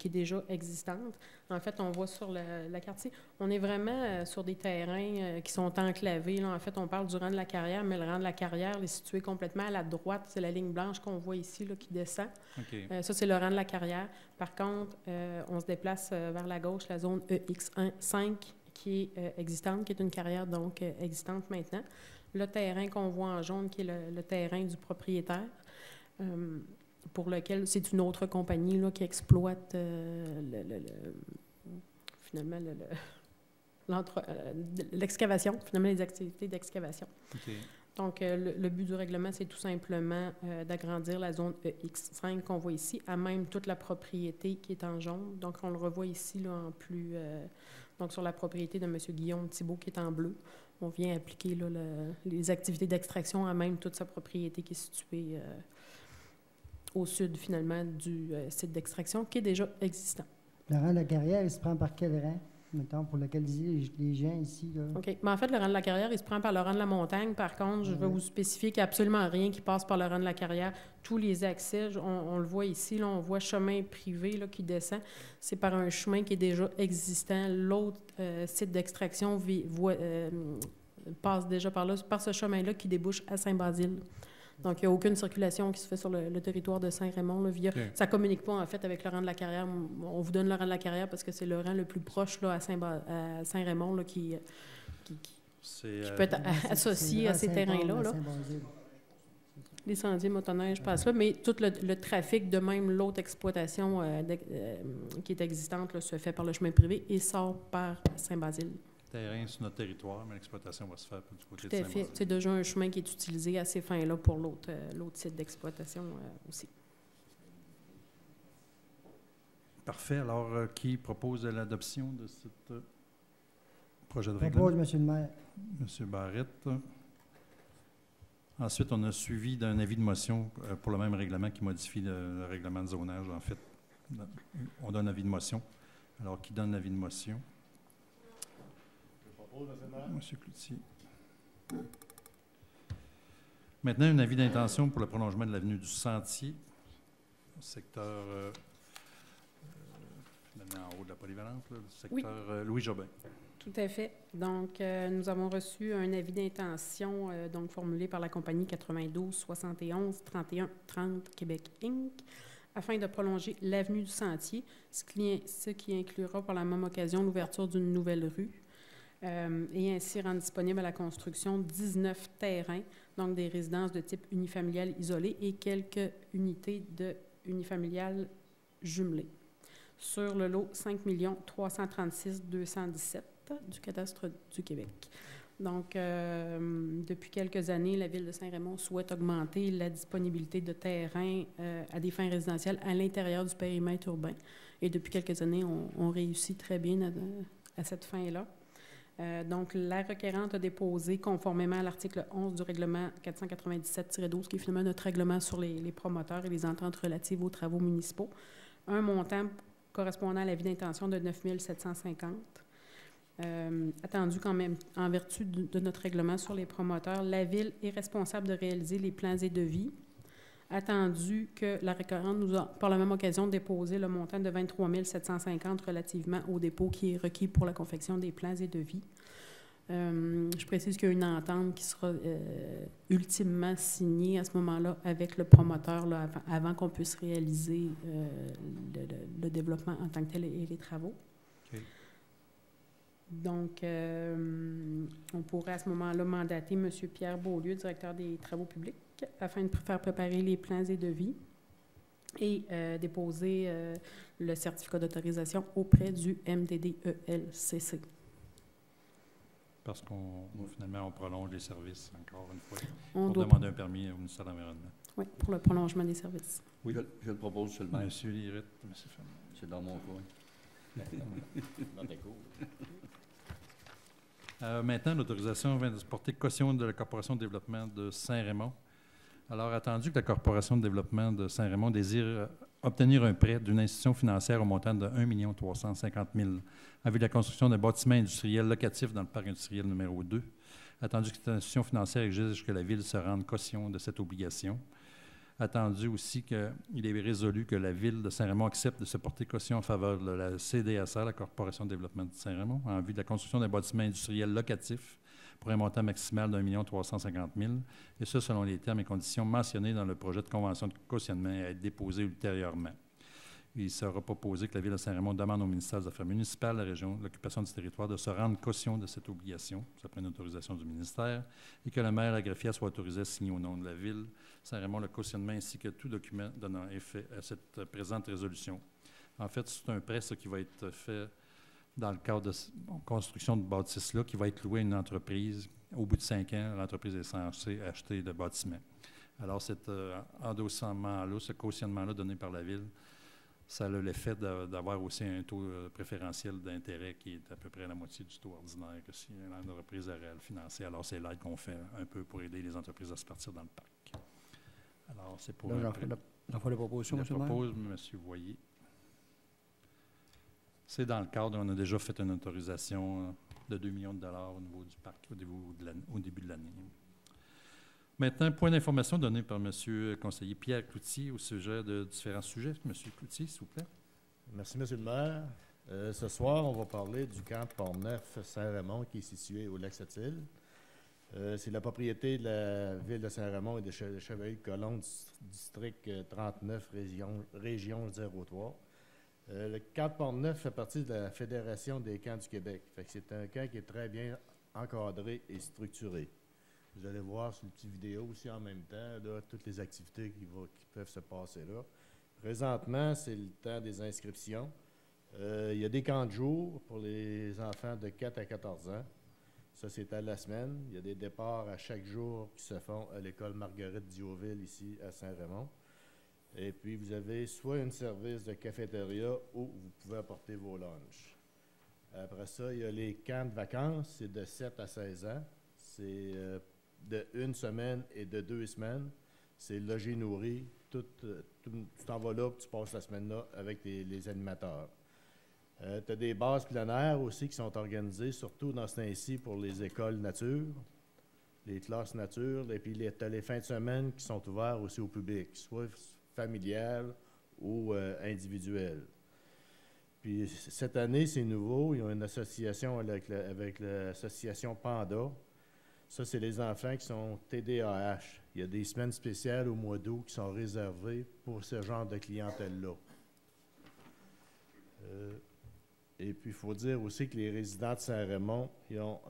déjà existante. En fait, on voit sur la carte, on est vraiment sur des terrains qui sont enclavés. Là. En fait, on parle du rang de la carrière, mais le rang de la carrière est situé complètement à la droite. C'est la ligne blanche qu'on voit ici là, qui descend. Ça, c'est le rang de la carrière. Par contre, on se déplace vers la gauche, la zone EX5 qui est existante, qui est une carrière donc existante maintenant. Le terrain qu'on voit en jaune, qui est le terrain du propriétaire, pour lequel c'est une autre compagnie là, qui exploite finalement l'excavation, finalement les activités d'excavation. Donc, le but du règlement, c'est tout simplement d'agrandir la zone EX5 qu'on voit ici, à même toute la propriété qui est en jaune. Donc, on le revoit ici là, en plus, donc sur la propriété de M. Guillaume Thibault qui est en bleu. On vient appliquer là, les activités d'extraction à même toute sa propriété qui est située au sud, finalement, du site d'extraction, qui est déjà existant. Le rang de la carrière, il se prend par quel rang, mettons, pour localiser les gens ici? Là? OK. Mais en fait, le rang de la carrière, il se prend par le rang de la montagne. Par contre, je vais vous spécifier qu'il n'y a absolument rien qui passe par le rang de la carrière. Tous les accès, on le voit ici, là, on voit chemin privé là, qui descend. C'est par un chemin qui est déjà existant. L'autre site d'extraction passe déjà par là, par ce chemin-là qui débouche à Saint-Basile. Donc, il n'y a aucune circulation qui se fait sur le territoire de Saint-Raymond. Là, ça ne communique pas, en fait, avec le rang de la carrière. On vous donne le rang de la carrière parce que c'est le rang le plus proche là, à Saint-Raymond là, qui peut être associé à ces terrains-là. Là. Les sentiers motoneiges passent là, mais tout le trafic, de même l'autre exploitation qui est existante, là, se fait par le chemin privé et sort par Saint-Basile. Terrain sur notre territoire, mais l'exploitation va se faire du côté de Saint-Basile. Tout à fait. C'est déjà un chemin qui est utilisé à ces fins-là pour l'autre site d'exploitation aussi. Parfait. Alors, qui propose l'adoption de ce projet de règlement? Propose, M. le maire. M. Barrette. Ensuite, on a suivi d'un avis de motion pour le même règlement qui modifie le règlement de zonage. En fait, on donne un avis de motion. Alors, qui donne l'avis de motion? M. Cloutier. Maintenant, un avis d'intention pour le prolongement de l'avenue du Sentier, secteur en haut de la polyvalente, là, le secteur Louis-Jobin. Tout à fait. Donc, nous avons reçu un avis d'intention donc formulé par la compagnie 92 71 31 30 Québec Inc. afin de prolonger l'avenue du Sentier, ce qui inclura par la même occasion l'ouverture d'une nouvelle rue. Et ainsi rendre disponible à la construction 19 terrains, donc des résidences de type unifamilial isolé et quelques unités de unifamiliales jumelées sur le lot 5 336 217 du cadastre du Québec. Donc, depuis quelques années, la Ville de Saint-Raymond souhaite augmenter la disponibilité de terrain à des fins résidentielles à l'intérieur du périmètre urbain. Et depuis quelques années, on réussit très bien à cette fin-là. Donc, la requérante a déposé, conformément à l'article 11 du règlement 497-12, qui est finalement notre règlement sur les promoteurs et les ententes relatives aux travaux municipaux, un montant correspondant à l'avis d'intention de 9 750. Attendu quand même, en vertu de notre règlement sur les promoteurs, la Ville est responsable de réaliser les plans et devis. Attendu que la requérante nous a, par la même occasion, déposé le montant de 23 750 relativement au dépôt qui est requis pour la confection des plans et devis. Je précise qu'il y a une entente qui sera ultimement signée à ce moment-là avec le promoteur là, avant qu'on puisse réaliser le développement en tant que tel et les travaux. Okay. Donc, on pourrait à ce moment-là mandater M. Pierre Beaulieu, directeur des travaux publics, afin de faire préparer les plans et devis et déposer le certificat d'autorisation auprès du MDDELCC. Parce qu'on finalement, on prolonge les services encore une fois pour demander un permis au ministère de l'Environnement. Oui, pour le prolongement des services. Oui, je le propose seulement. Monsieur Lirette, monsieur Fermand. C'est dans mon coin. Dans tes cours. Maintenant, l'autorisation vient de se porter caution de la Corporation de développement de Saint-Raymond. Alors, attendu que la Corporation de développement de Saint-Raymond désire obtenir un prêt d'une institution financière au montant de 1 350 000 en vue de la construction d'un bâtiment industriel locatif dans le parc industriel numéro 2, attendu que cette institution financière exige que la Ville se rende caution de cette obligation. Attendu aussi qu'il est résolu que la Ville de Saint-Raymond accepte de se porter caution en faveur de la CDSR, la Corporation de développement de Saint-Raymond, en vue de la construction d'un bâtiment industriel locatif pour un montant maximal d'1 350 000, et ce, selon les termes et conditions mentionnés dans le projet de convention de cautionnement à être déposé ultérieurement. Il sera proposé que la Ville de Saint-Raymond demande au ministère des Affaires municipales, la région, l'occupation du territoire, de se rendre caution de cette obligation, ça prend une autorisation du ministère, et que le maire, la greffière, soit autorisé à signer au nom de la Ville Saint-Raymond le cautionnement ainsi que tout document donnant effet à cette présente résolution. En fait, c'est un prêt qui va être fait dans le cadre de construction de bâtisse-là, qui va être loué à une entreprise. Au bout de 5 ans, l'entreprise est censée acheter le bâtiment. Alors, cet endossement-là, ce cautionnement-là donné par la Ville, ça a l'effet d'avoir aussi un taux préférentiel d'intérêt qui est à peu près la moitié du taux ordinaire que si l'entreprise aurait à le financer. Alors, c'est l'aide qu'on fait un peu pour aider les entreprises à se partir dans le parc. Alors, c'est pour la proposition, M. le maire. Je propose, M. Voyer. C'est dans le cadre, on a déjà fait une autorisation de 2 millions de dollars au niveau du parc au début de l'année. Maintenant, point d'information donné par M. le conseiller Pierre Cloutier au sujet de différents sujets. M. Cloutier, s'il vous plaît. Merci, M. le maire. Ce soir, on va parler du camp de Port-Neuf-Saint-Raymond qui est situé au lac Sept-Îles. C'est la propriété de la Ville de Saint-Raymond et de Chevalier-Colomb, district 39, région 03. Le camp de Port-Neuf fait partie de la Fédération des camps du Québec. C'est un camp qui est très bien encadré et structuré. Vous allez voir sur une petite vidéo aussi en même temps, là, toutes les activités qui peuvent se passer là. Présentement, c'est le temps des inscriptions. Il y a des camps de jour pour les enfants de 4 à 14 ans. Ça, c'est à la semaine. Il y a des départs à chaque jour qui se font à l'école Marguerite Dioville, ici à Saint-Raymond. Et puis, vous avez soit un service de cafétéria ou vous pouvez apporter vos lunchs. Après ça, il y a les camps de vacances. C'est de 7 à 16 ans. C'est de 1 semaine et de 2 semaines. C'est logé, nourri. Tu t'en vas là, puis tu passes la semaine-là avec les animateurs. Tu as des bases plein air aussi qui sont organisées, surtout dans ce temps-ci pour les écoles nature, les classes nature, et puis tu as les fins de semaine qui sont ouvertes aussi au public, soit familiales ou individuelles. Puis cette année, c'est nouveau, ils ont une association avec l'association Panda. Ça, c'est les enfants qui sont TDAH. Il y a des semaines spéciales au mois d'août qui sont réservées pour ce genre de clientèle-là. Et puis, il faut dire aussi que les résidents de Saint-Raymond, ils ont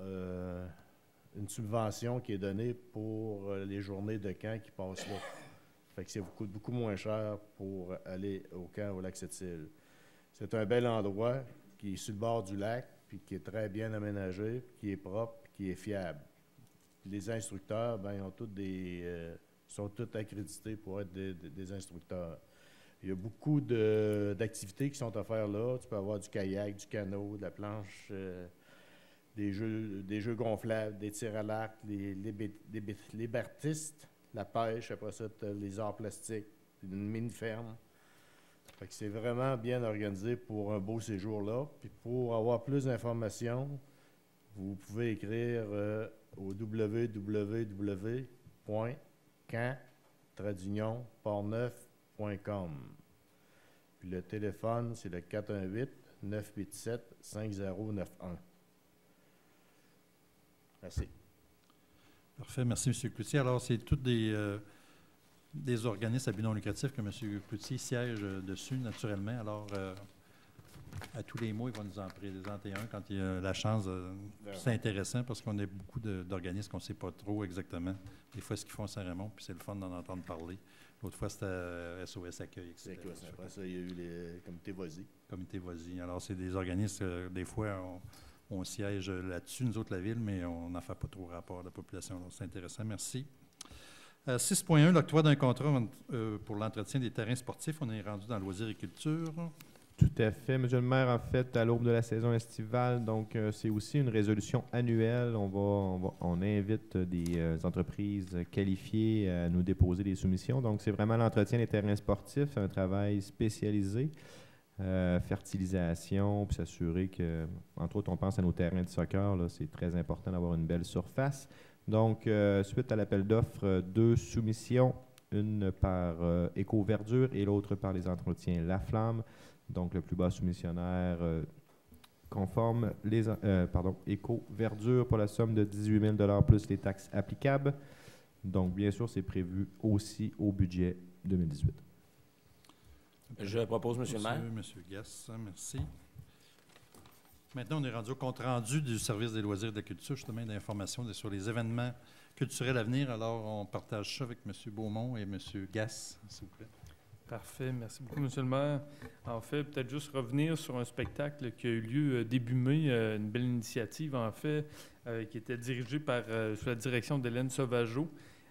une subvention qui est donnée pour les journées de camp qui passent là. Fait que ça vous coûte beaucoup moins cher pour aller au camp au lac Sept-Îles. C'est un bel endroit qui est sur le bord du lac, puis qui est très bien aménagé, puis qui est propre, puis qui est fiable. Puis les instructeurs, ben, ils ont sont tous accrédités pour être des instructeurs. Il y a beaucoup d'activités qui sont à faire là. Tu peux avoir du kayak, du canot, de la planche, des jeux gonflables, des tirs à l'arc, les bertistes, la pêche, après ça, les arts plastiques, une mini-ferme. Fait que c'est vraiment bien organisé pour un beau séjour là. Puis pour avoir plus d'informations, vous pouvez écrire au www.camp-portneuf.com. Puis le téléphone, c'est le 418-987-5091. Merci. Parfait. Merci, M. Cloutier. Alors, c'est tous des organismes à but non lucratif que M. Cloutier siège dessus, naturellement. Alors, à tous les mois, il va nous en présenter un quand il a la chance. C'est intéressant parce qu'on a beaucoup d'organismes qu'on ne sait pas trop exactement. Des fois, ce qu'ils font à Saint-Raymond, puis c'est le fun d'en entendre parler. L'autre fois, c'était SOS Accueil, etc. Après ça, il y a eu les comités Voisy. Comité Voisy. Alors, c'est des organismes, des fois, on siège là-dessus, nous autres, la Ville, mais on n'en fait pas trop rapport à la population. Alors, c'est intéressant. Merci. 6.1, l'octroi d'un contrat pour l'entretien des terrains sportifs. On est rendu dans loisirs et culture. Tout à fait, Monsieur le maire. En fait, à l'aube de la saison estivale, donc c'est aussi une résolution annuelle. On invite des entreprises qualifiées à nous déposer des soumissions. Donc, c'est vraiment l'entretien des terrains sportifs, un travail spécialisé, fertilisation, puis s'assurer que, entre autres, on pense à nos terrains de soccer. Là, c'est très important d'avoir une belle surface. Donc, suite à l'appel d'offres, 2 soumissions, une par Éco-Verdure et l'autre par les entretiens La Flamme. Donc, le plus bas soumissionnaire conforme Éco-Verdure pour la somme de 18 000 plus les taxes applicables. Donc, bien sûr, c'est prévu aussi au budget 2018. Je propose, M. le maire. Monsieur Gass, merci. Maintenant, on est rendu au compte-rendu du service des loisirs et de la culture, justement, d'informations sur les événements culturels à venir. Alors, on partage ça avec M. Beaumont et M. Gass, s'il vous plaît. Parfait. Merci beaucoup, M. le maire. En fait, peut-être juste revenir sur un spectacle qui a eu lieu début mai, une belle initiative, en fait, qui était dirigée sous la direction d'Hélène Sauvageau,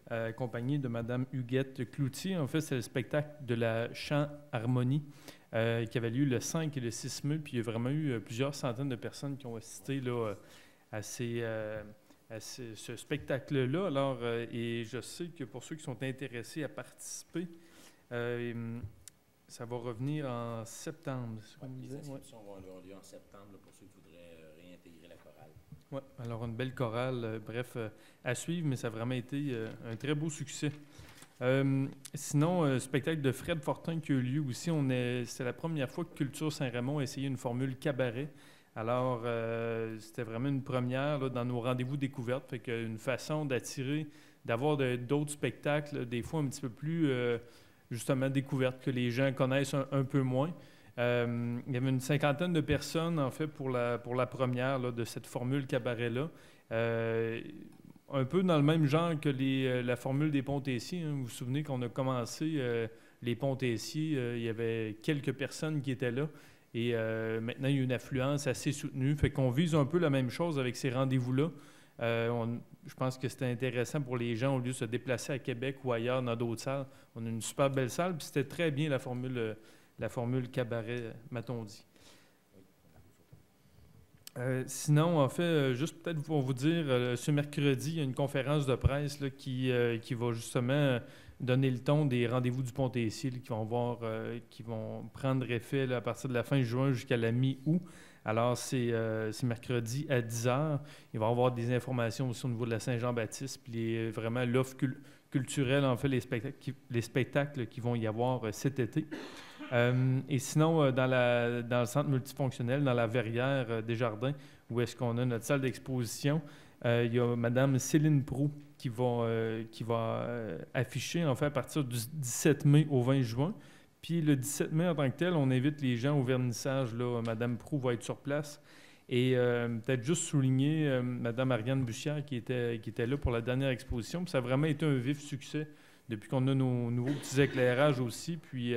accompagnée de Mme Huguette Cloutier. En fait, c'est le spectacle de la Chant Harmonie qui avait lieu le 5 et le 6 mai. Puis il y a vraiment eu plusieurs centaines de personnes qui ont assisté là, à ce spectacle-là. Alors, et je sais que pour ceux qui sont intéressés à participer, ça va revenir en septembre. Les inscriptions vont avoir lieu en septembre là, pour ceux qui voudraient réintégrer la chorale. Oui, alors une belle chorale, à suivre, mais ça a vraiment été un très beau succès. Sinon, spectacle de Fred Fortin qui a eu lieu aussi. C'est la première fois que Culture Saint-Raymond a essayé une formule cabaret. Alors, c'était vraiment une première là, dans nos rendez-vous découvertes. Fait qu'une façon d'attirer, d'avoir d'autres spectacles, des fois un petit peu plus, justement, découvertes, que les gens connaissent un peu moins. Il y avait une 50aine de personnes, en fait, pour la première là, de cette formule cabaret-là. Un peu dans le même genre que la formule des Ponts-Tessiers. Hein. Vous vous souvenez qu'on a commencé les Ponts-Tessiers, il y avait quelques personnes qui étaient là. Et maintenant, il y a une affluence assez soutenue. Fait qu'on vise un peu la même chose avec ces rendez-vous-là. Je pense que c'était intéressant pour les gens, au lieu de se déplacer à Québec ou ailleurs dans d'autres salles. On a une super belle salle, puis c'était très bien la formule cabaret, m'a-t-on dit. Sinon, en fait, juste peut-être pour vous dire, ce mercredi, il y a une conférence de presse là, qui va justement donner le ton des rendez-vous du Pont-Tessier qui vont prendre effet là, à partir de la fin juin jusqu'à la mi-août. Alors, c'est mercredi à 10h. Il va y avoir des informations aussi au niveau de la Saint-Jean-Baptiste, puis vraiment l'offre culturelle, en fait, les spectacles qui vont y avoir cet été. Et sinon, dans le centre multifonctionnel, dans la verrière des Jardins, où est-ce qu'on a notre salle d'exposition, il y a Mme Céline Proulx qui va afficher, en fait, à partir du 17 mai au 20 juin. Puis le 17 mai, en tant que tel, on invite les gens au vernissage. Là, Mme Proulx va être sur place. Et peut-être juste souligner Mme Ariane Bussière qui était là pour la dernière exposition. Puis ça a vraiment été un vif succès depuis qu'on a nos nouveaux petits éclairages aussi. Puis,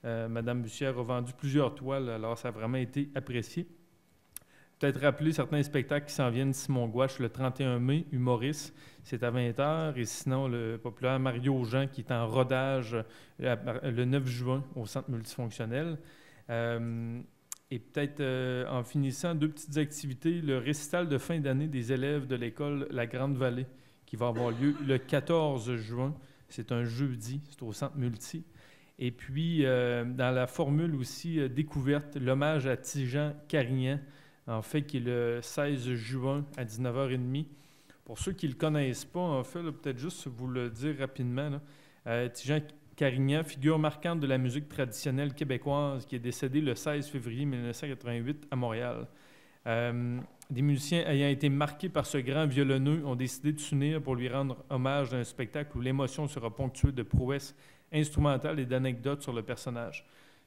Mme Bussière a vendu plusieurs toiles, alors ça a vraiment été apprécié. Peut-être rappeler certains spectacles qui s'en viennent. Simon Gouache, le 31 mai, humoriste, c'est à 20h. Et sinon, le populaire Mario Jean, qui est en rodage le 9 juin au Centre multifonctionnel. Et peut-être, en finissant, 2 petites activités. Le récital de fin d'année des élèves de l'école La Grande-Vallée, qui va avoir lieu le 14 juin. C'est un jeudi, c'est au Centre multi. Et puis, dans la formule aussi découverte, l'hommage à Tijan Carignan, en fait, qui est le 16 juin à 19h30. Pour ceux qui ne le connaissent pas, en fait, peut-être juste vous le dire rapidement. Tijan Carignan, figure marquante de la musique traditionnelle québécoise, qui est décédé le 16 février 1988 à Montréal. Des musiciens ayant été marqués par ce grand violonneux ont décidé de s'unir pour lui rendre hommage dans un spectacle où l'émotion sera ponctuée de prouesses instrumentales et d'anecdotes sur le personnage.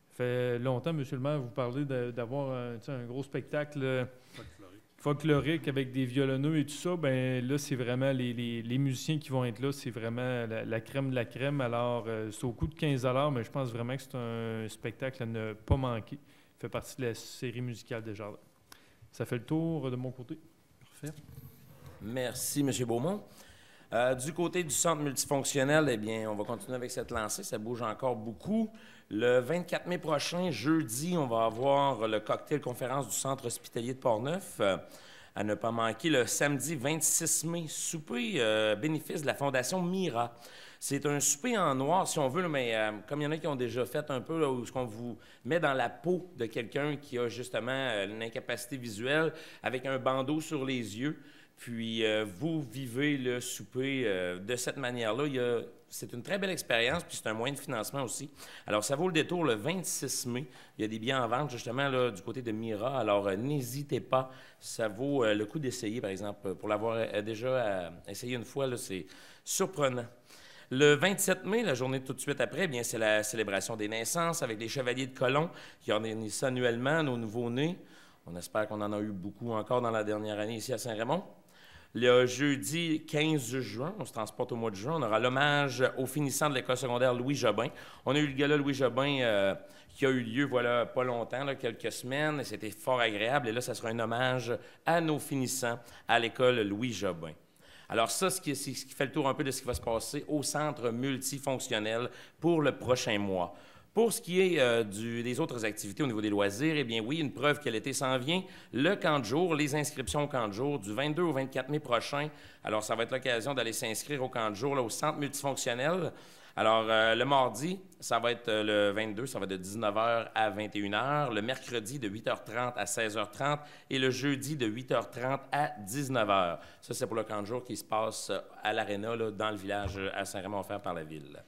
Ça fait longtemps, M. le maire, vous parlez d'avoir un gros spectacle folklorique avec des violonneux et tout ça. Bien là, c'est vraiment les musiciens qui vont être là, c'est vraiment la crème de la crème. Alors, c'est au coût de 15 $, mais je pense vraiment que c'est un spectacle à ne pas manquer. Il fait partie de la série musicale des Jardins. Ça fait le tour de mon côté. Parfait. Merci, M. Beaumont. Du côté du centre multifonctionnel, eh bien, on va continuer avec cette lancée. Ça bouge encore beaucoup. Le 24 mai prochain, jeudi, on va avoir le cocktail conférence du centre hospitalier de Portneuf. À ne pas manquer, le samedi 26 mai, souper bénéfice de la Fondation Mira. C'est un souper en noir, si on veut, mais comme il y en a qui ont déjà fait un peu, là, où on vous met dans la peau de quelqu'un qui a justement une incapacité visuelle avec un bandeau sur les yeux. Puis, vous vivez le souper de cette manière-là. C'est une très belle expérience, puis c'est un moyen de financement aussi. Alors, ça vaut le détour le 26 mai. Il y a des billets en vente, justement, là, du côté de Mira. Alors, n'hésitez pas. Ça vaut le coup d'essayer, par exemple. Pour l'avoir déjà essayé une fois, là, c'est surprenant. Le 27 mai, la journée tout de suite après, bien, c'est la célébration des naissances avec les Chevaliers de Colomb qui organisent ça annuellement, nos nouveaux-nés. On espère qu'on en a eu beaucoup encore dans la dernière année ici à Saint-Raymond. Le jeudi 15 juin, on se transporte au mois de juin, on aura l'hommage aux finissants de l'école secondaire Louis Jobin. On a eu le gala Louis Jobin qui a eu lieu, voilà, pas longtemps, là, quelques semaines, et c'était fort agréable. Et là, ça sera un hommage à nos finissants à l'école Louis Jobin. Alors ça, c'est ce qui fait le tour un peu de ce qui va se passer au centre multifonctionnel pour le prochain mois. Pour ce qui est des autres activités au niveau des loisirs, eh bien oui, une preuve que l'été s'en vient. Le camp de jour, les inscriptions au camp de jour du 22 au 24 mai prochain. Alors, ça va être l'occasion d'aller s'inscrire au camp de jour, là, au centre multifonctionnel. Alors, le mardi, ça va être le 22, ça va être de 19h à 21h. Le mercredi, de 8h30 à 16h30. Et le jeudi, de 8h30 à 19h. Ça, c'est pour le camp de jour qui se passe à l'Aréna, là, dans le village à Saint-Raymond, offert par la ville.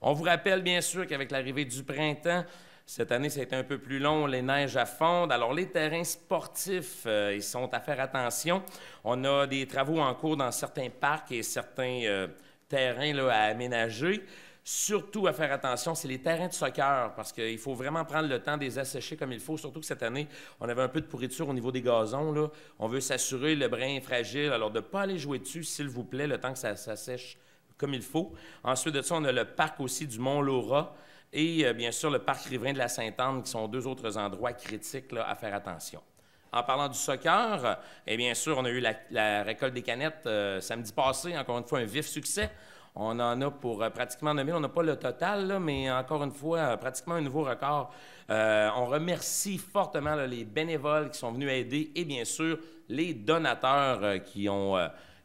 On vous rappelle, bien sûr, qu'avec l'arrivée du printemps, cette année, ça a été un peu plus long, les neiges à fondre. Alors, les terrains sportifs, ils sont à faire attention. On a des travaux en cours dans certains parcs et certains terrains là, à aménager. Surtout à faire attention, c'est les terrains de soccer, parce qu'il faut vraiment prendre le temps de les assécher comme il faut, surtout que cette année, on avait un peu de pourriture au niveau des gazons, là. On veut s'assurer, le brin est fragile, alors de ne pas aller jouer dessus, s'il vous plaît, le temps que ça sèche comme il faut. Ensuite de ça, on a le parc aussi du Mont-Laura et bien sûr le parc riverain de la Sainte-Anne, qui sont 2 autres endroits critiques là, à faire attention. En parlant du soccer, et bien sûr, on a eu la récolte des canettes samedi passé, encore une fois un vif succès. On en a pour pratiquement 9 000. On n'a pas le total, là, mais encore une fois, pratiquement un nouveau record. On remercie fortement là, les bénévoles qui sont venus aider et bien sûr les donateurs qui ont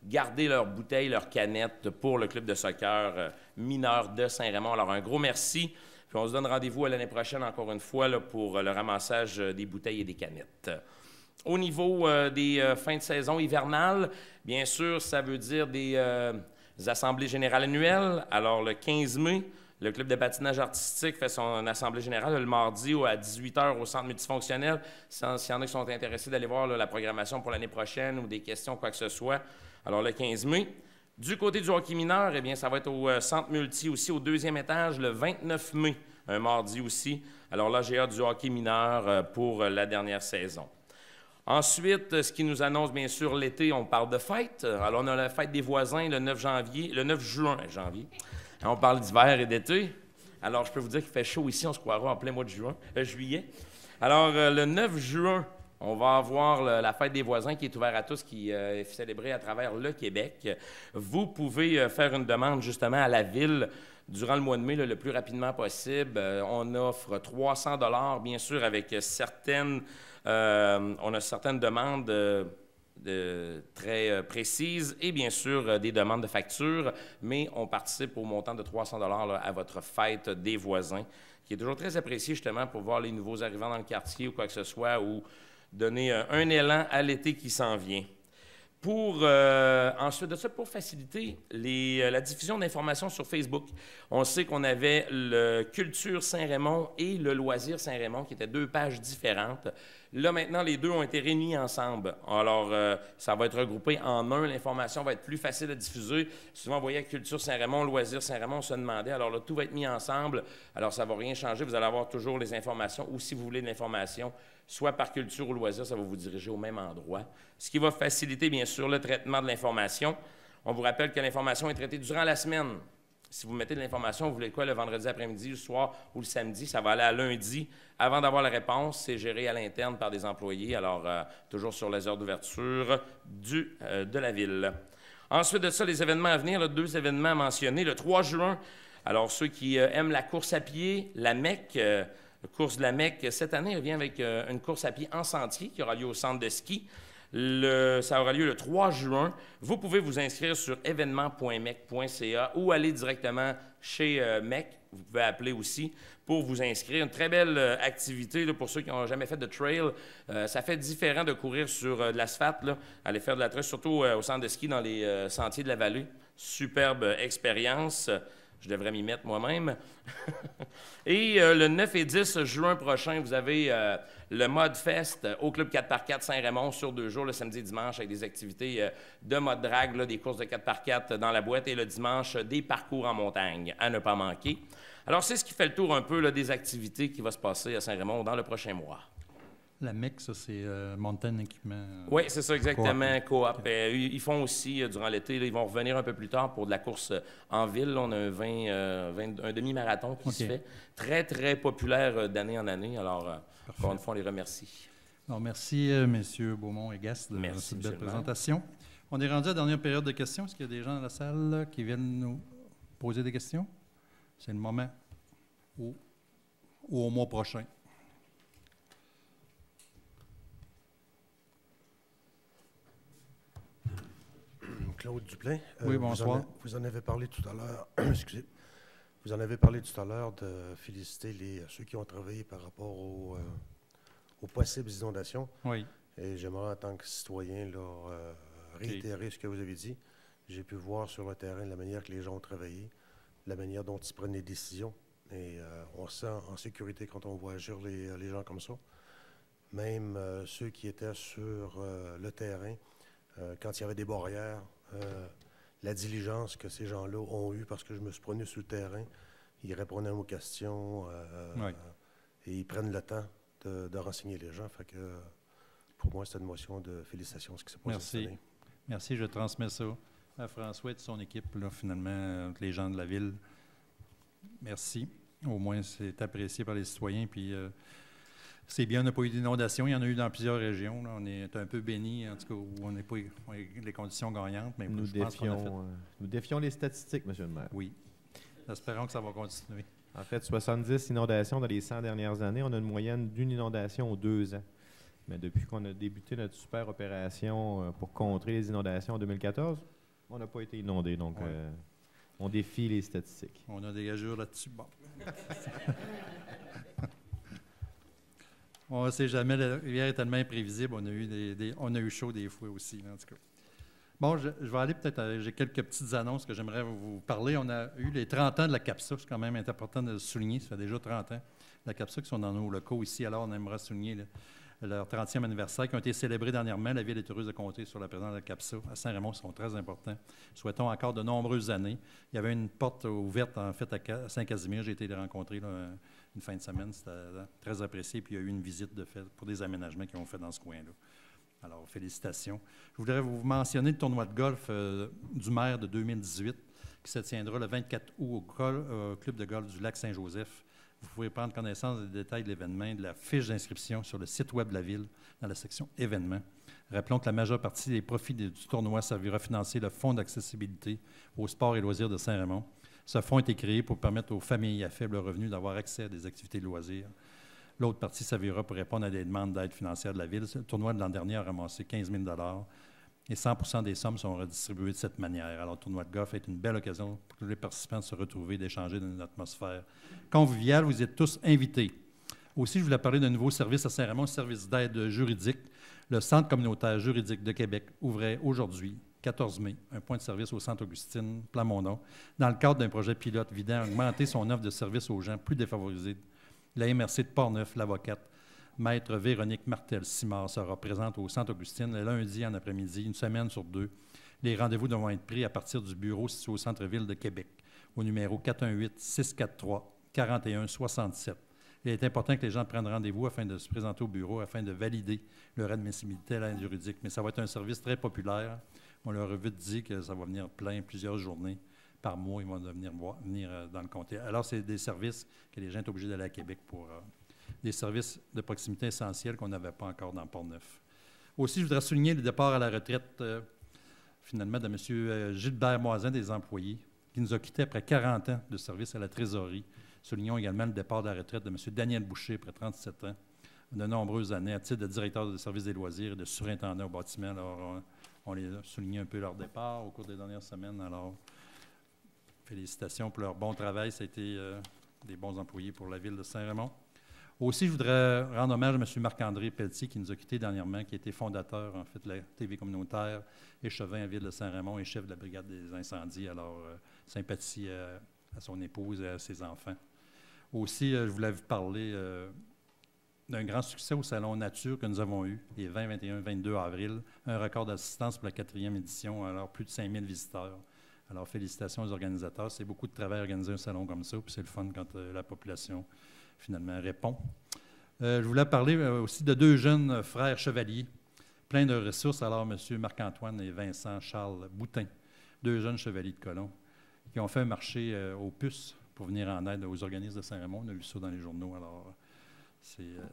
gardé leurs bouteilles, leurs canettes pour le club de soccer mineur de Saint-Raymond. Alors un gros merci. Puis on se donne rendez-vous à l'année prochaine encore une fois là, pour le ramassage des bouteilles et des canettes. Au niveau des fins de saison hivernales, bien sûr, ça veut dire des assemblées générales annuelles. Alors, le 15 mai, le club de patinage artistique fait son assemblée générale le mardi à 18h au centre multifonctionnel. S'il y en a qui sont intéressés d'aller voir là, la programmation pour l'année prochaine ou des questions, quoi que ce soit, alors le 15 mai. Du côté du hockey mineur, eh bien, ça va être au centre multi aussi, au 2e étage, le 29 mai, un mardi aussi. Alors là, j'ai hâte du hockey mineur pour la dernière saison. Ensuite, ce qui nous annonce, bien sûr, l'été, on parle de fête. Alors, on a la fête des voisins le 9 juin, On parle d'hiver et d'été. Alors, je peux vous dire qu'il fait chaud ici. On se croira en plein mois de juillet. Alors, le 9 juin, on va avoir la fête des voisins qui est ouverte à tous, qui est célébrée à travers le Québec. Vous pouvez faire une demande justement à la Ville durant le mois de mai, le plus rapidement possible. On offre 300 $, bien sûr, avec certaines... on a certaines demandes très précises et bien sûr des demandes de facture, mais on participe au montant de 300 $ à votre fête des voisins, qui est toujours très apprécié justement pour voir les nouveaux arrivants dans le quartier ou quoi que ce soit, ou donner un élan à l'été qui s'en vient. Ensuite de ça, pour faciliter la diffusion d'informations sur Facebook, on sait qu'on avait le Culture Saint-Raymond et le Loisir Saint-Raymond, qui étaient 2 pages différentes. Là, maintenant, les 2 ont été réunis ensemble. Alors, ça va être regroupé en un. L'information va être plus facile à diffuser. Souvent, vous voyez Culture Saint-Raymond, Loisir Saint-Raymond, on se demandait. Alors là, tout va être mis ensemble. Alors, ça ne va rien changer. Vous allez avoir toujours les informations, ou si vous voulez de l'information, soit par culture ou loisir, ça va vous diriger au même endroit. Ce qui va faciliter, bien sûr, le traitement de l'information. On vous rappelle que l'information est traitée durant la semaine. Si vous mettez de l'information, vous voulez quoi, le vendredi après-midi, le soir ou le samedi, ça va aller à lundi. Avant d'avoir la réponse, c'est géré à l'interne par des employés, alors toujours sur les heures d'ouverture de la Ville. Ensuite de ça, les événements à venir, 2 événements mentionnés. Le 3 juin, alors ceux qui aiment la course à pied, la MEC, la course de la MEC, cette année, revient avec une course à pied en sentier qui aura lieu au centre de ski. Ça aura lieu le 3 juin. Vous pouvez vous inscrire sur événement.mec.ca ou aller directement chez MEC. Vous pouvez appeler aussi pour vous inscrire. Une très belle activité là, pour ceux qui n'ont jamais fait de trail. Ça fait différent de courir sur de l'asphalte, aller faire de la trail, surtout au centre de ski dans les sentiers de la vallée. Superbe expérience. Je devrais m'y mettre moi-même. Et le 9 et 10 juin prochain, vous avez le Mode Fest au Club 4x4 Saint-Raymond sur 2 jours, le samedi et dimanche, avec des activités de mode drague, là, des courses de 4x4 dans la boîte, et le dimanche, des parcours en montagne à ne pas manquer. Alors, c'est ce qui fait le tour un peu là, des activités qui vont se passer à Saint-Raymond dans le prochain mois. La MEC, ça, c'est Mountain Équipement. Oui, c'est ça, exactement, coop. Ils font aussi, durant l'été, là, ils vont revenir un peu plus tard pour de la course en ville. Là, on a un demi-marathon qui se fait. Très, très populaire d'année en année. Alors, encore une fois, on les remercie. Alors, merci, messieurs Beaumont et Gast, de cette belle présentation. On est rendu à la dernière période de questions. Est-ce qu'il y a des gens dans la salle là, qui viennent nous poser des questions? C'est le moment ou au mois prochain. Claude Duplain. Oui, bonsoir. Vous en avez parlé tout à l'heure. Excusez. Vous en avez parlé tout à l'heure de féliciter ceux qui ont travaillé par rapport aux possibles inondations. Oui. Et j'aimerais, en tant que citoyen, là, réitérer ce que vous avez dit. J'ai pu voir sur le terrain la manière que les gens ont travaillé, la manière dont ils prennent les décisions. Et on se sent en sécurité quand on voit agir les gens comme ça. Même ceux qui étaient sur le terrain, quand il y avait des barrières, la diligence que ces gens-là ont eue, parce que je me suis promené sur le terrain, ils répondaient à nos questions et ils prennent le temps de renseigner les gens. Fait que, pour moi, c'est une motion de félicitations ce qui s'est passé cette année. Merci, je transmets ça à François et de son équipe, là, finalement, les gens de la Ville. Merci. Au moins, c'est apprécié par les citoyens. Puis, c'est bien, on n'a pas eu d'inondation. Il y en a eu dans plusieurs régions. Là. On est un peu bénis, en tout cas, où on n'a pas eu les conditions gagnantes. Mais nous défions les statistiques, M. le maire. Oui. Espérons que ça va continuer. En fait, 70 inondations dans les 100 dernières années. On a une moyenne d'une inondation aux 2 ans. Mais depuis qu'on a débuté notre super opération pour contrer les inondations en 2014, on n'a pas été inondé. Donc, on défie les statistiques. On a des gageures là-dessus. Bon. On ne sait jamais, la rivière est tellement imprévisible, on a eu chaud des fois aussi, en tout cas. Bon, je vais aller peut-être, j'ai quelques petites annonces que j'aimerais vous parler. On a eu les 30 ans de la CAPSA, c'est quand même important de le souligner, ça fait déjà 30 ans. La CAPSA qui sont dans nos locaux ici, alors on aimerait souligner leur 30e anniversaire qui ont été célébrés dernièrement. La Ville est heureuse de compter sur la présence de la CAPSA. À Saint-Raymond, ils sont très importants. Souhaitons encore de nombreuses années. Il y avait une porte ouverte, en fait, à Saint-Casimir. J'ai été les rencontrer là, une fin de semaine. C'était très apprécié. Puis il y a eu une visite de fait pour des aménagements qu'ils ont fait dans ce coin-là. Alors, félicitations. Je voudrais vous mentionner le tournoi de golf du maire de 2018 qui se tiendra le 24 août au Club de golf du Lac-Saint-Joseph. Vous pouvez prendre connaissance des détails de l'événement et de la fiche d'inscription sur le site web de la Ville, dans la section Événements. Rappelons que la majeure partie des profits du tournoi servira à financer le Fonds d'accessibilité aux sports et loisirs de Saint-Raymond. Ce fonds a été créé pour permettre aux familles à faible revenu d'avoir accès à des activités de loisirs. L'autre partie servira pour répondre à des demandes d'aide financière de la Ville. Le tournoi de l'an dernier a ramassé 15 000 et 100 des sommes sont redistribuées de cette manière. Alors, le tournoi de golf est une belle occasion pour tous les participants de se retrouver, d'échanger dans une atmosphère conviviale. Vous êtes tous invités. Aussi, je voulais parler d'un nouveau service à Saint-Raymond, un service d'aide juridique. Le Centre communautaire juridique de Québec ouvrait aujourd'hui, 14 mai, un point de service au Centre Augustine, Plamondon, dans le cadre d'un projet pilote visant à augmenter son offre de services aux gens plus défavorisés. La MRC de Portneuf, l'avocate, Maître Véronique Martel-Simard sera présente au Centre Augustine le lundi en après-midi, une semaine sur 2. Les rendez-vous devront être pris à partir du bureau situé au centre-ville de Québec, au numéro 418-643-4167. Il est important que les gens prennent rendez-vous afin de se présenter au bureau, afin de valider leur admissibilité à l'aide juridique. Mais ça va être un service très populaire. On leur a vite dit que ça va venir plein plusieurs journées par mois. Ils vont venir dans le comté. Alors, c'est des services que les gens sont obligés d'aller à Québec pour... des services de proximité essentiels qu'on n'avait pas encore dans Portneuf. Aussi, je voudrais souligner le départ à la retraite, finalement, de M. Gilbert Moisin des employés, qui nous a quittés après 40 ans de service à la trésorerie. Soulignons également le départ de la retraite de M. Daniel Boucher, après 37 ans, de nombreuses années, à titre de directeur de service des loisirs et de surintendant au bâtiment. Alors, on les a souligné un peu leur départ au cours des dernières semaines. Alors, félicitations pour leur bon travail. Ça a été des bons employés pour la Ville de Saint-Raymond. Aussi, je voudrais rendre hommage à M. Marc-André Pelletier, qui nous a quittés dernièrement, qui était fondateur, en fait, de la TV communautaire, échevin à Ville de Saint-Raymond et chef de la brigade des incendies. Alors, sympathie à son épouse et à ses enfants. Aussi, je voulais vous parler d'un grand succès au Salon Nature que nous avons eu, les 20, 21, 22 avril, un record d'assistance pour la 4e édition, alors plus de 5 000 visiteurs. Alors, félicitations aux organisateurs. C'est beaucoup de travail organiser un salon comme ça, puis c'est le fun quand la population finalement répond. Je voulais parler aussi de 2 jeunes frères chevaliers, pleins de ressources. Alors, M. Marc-Antoine et Vincent Charles Boutin, 2 jeunes chevaliers de colon, qui ont fait un marché aux puces pour venir en aide aux organismes de Saint-Raymond. On a lu ça dans les journaux. Alors,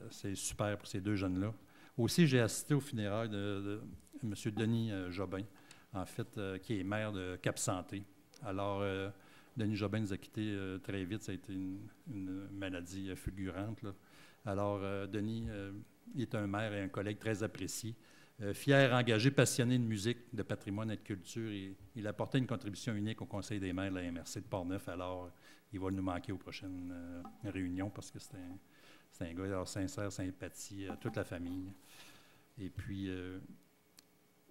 c'est super pour ces 2 jeunes-là. Aussi, j'ai assisté aux funérailles de M. Denis Jobin, en fait, qui est maire de Cap-Santé. Alors, Denis Jobin nous a quittés très vite. Ça a été une maladie fulgurante, là. Alors, Denis, il est un maire et un collègue très apprécié. Fier, engagé, passionné de musique, de patrimoine et de culture. Il a apporté une contribution unique au Conseil des maires de la MRC de Portneuf. Alors, il va nous manquer aux prochaines réunions parce que c'est un gars alors, sincère, sympathie à toute la famille. Et puis...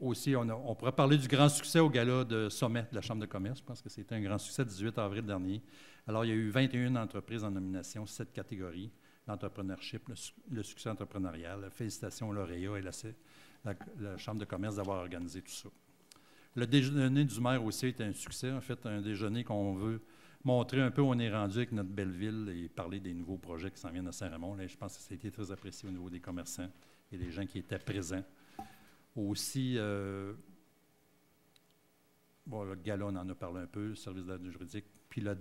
aussi, on pourrait parler du grand succès au gala de sommet de la Chambre de commerce. Je pense que c'était un grand succès le 18 avril dernier. Alors, il y a eu 21 entreprises en nomination, 7 catégories, l'entrepreneurship, le succès entrepreneurial. Félicitations aux lauréats et la Chambre de commerce d'avoir organisé tout ça. Le déjeuner du maire aussi était un succès. En fait, un déjeuner qu'on veut montrer un peu où on est rendu avec notre belle ville et parler des nouveaux projets qui s'en viennent à Saint-Raymond. Là, je pense que ça a été très apprécié au niveau des commerçants et des gens qui étaient présents. Aussi, le gala, on en a parlé un peu, le service d'aide juridique. Puis le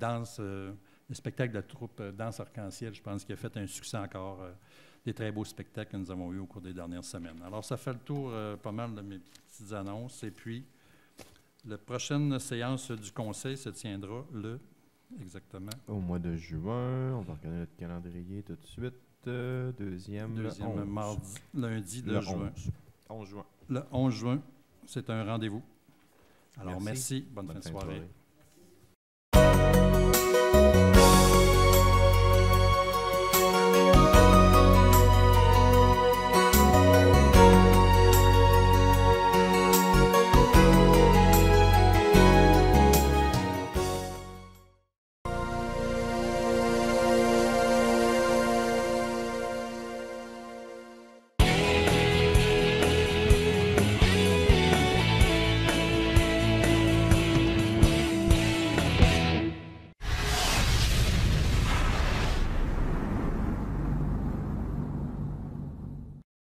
spectacle de la troupe Danse Arc-en-Ciel, je pense qu'il a fait un succès encore. Des très beaux spectacles que nous avons eus au cours des dernières semaines. Alors, ça fait le tour pas mal de mes petites annonces. Et puis, la prochaine séance du Conseil se tiendra exactement... Au mois de juin. On va regarder notre calendrier tout de suite. Deuxième mardi, lundi de juin. 11 juin. Le 11 juin, c'est un rendez-vous. Alors, merci. Bonne fin de soirée.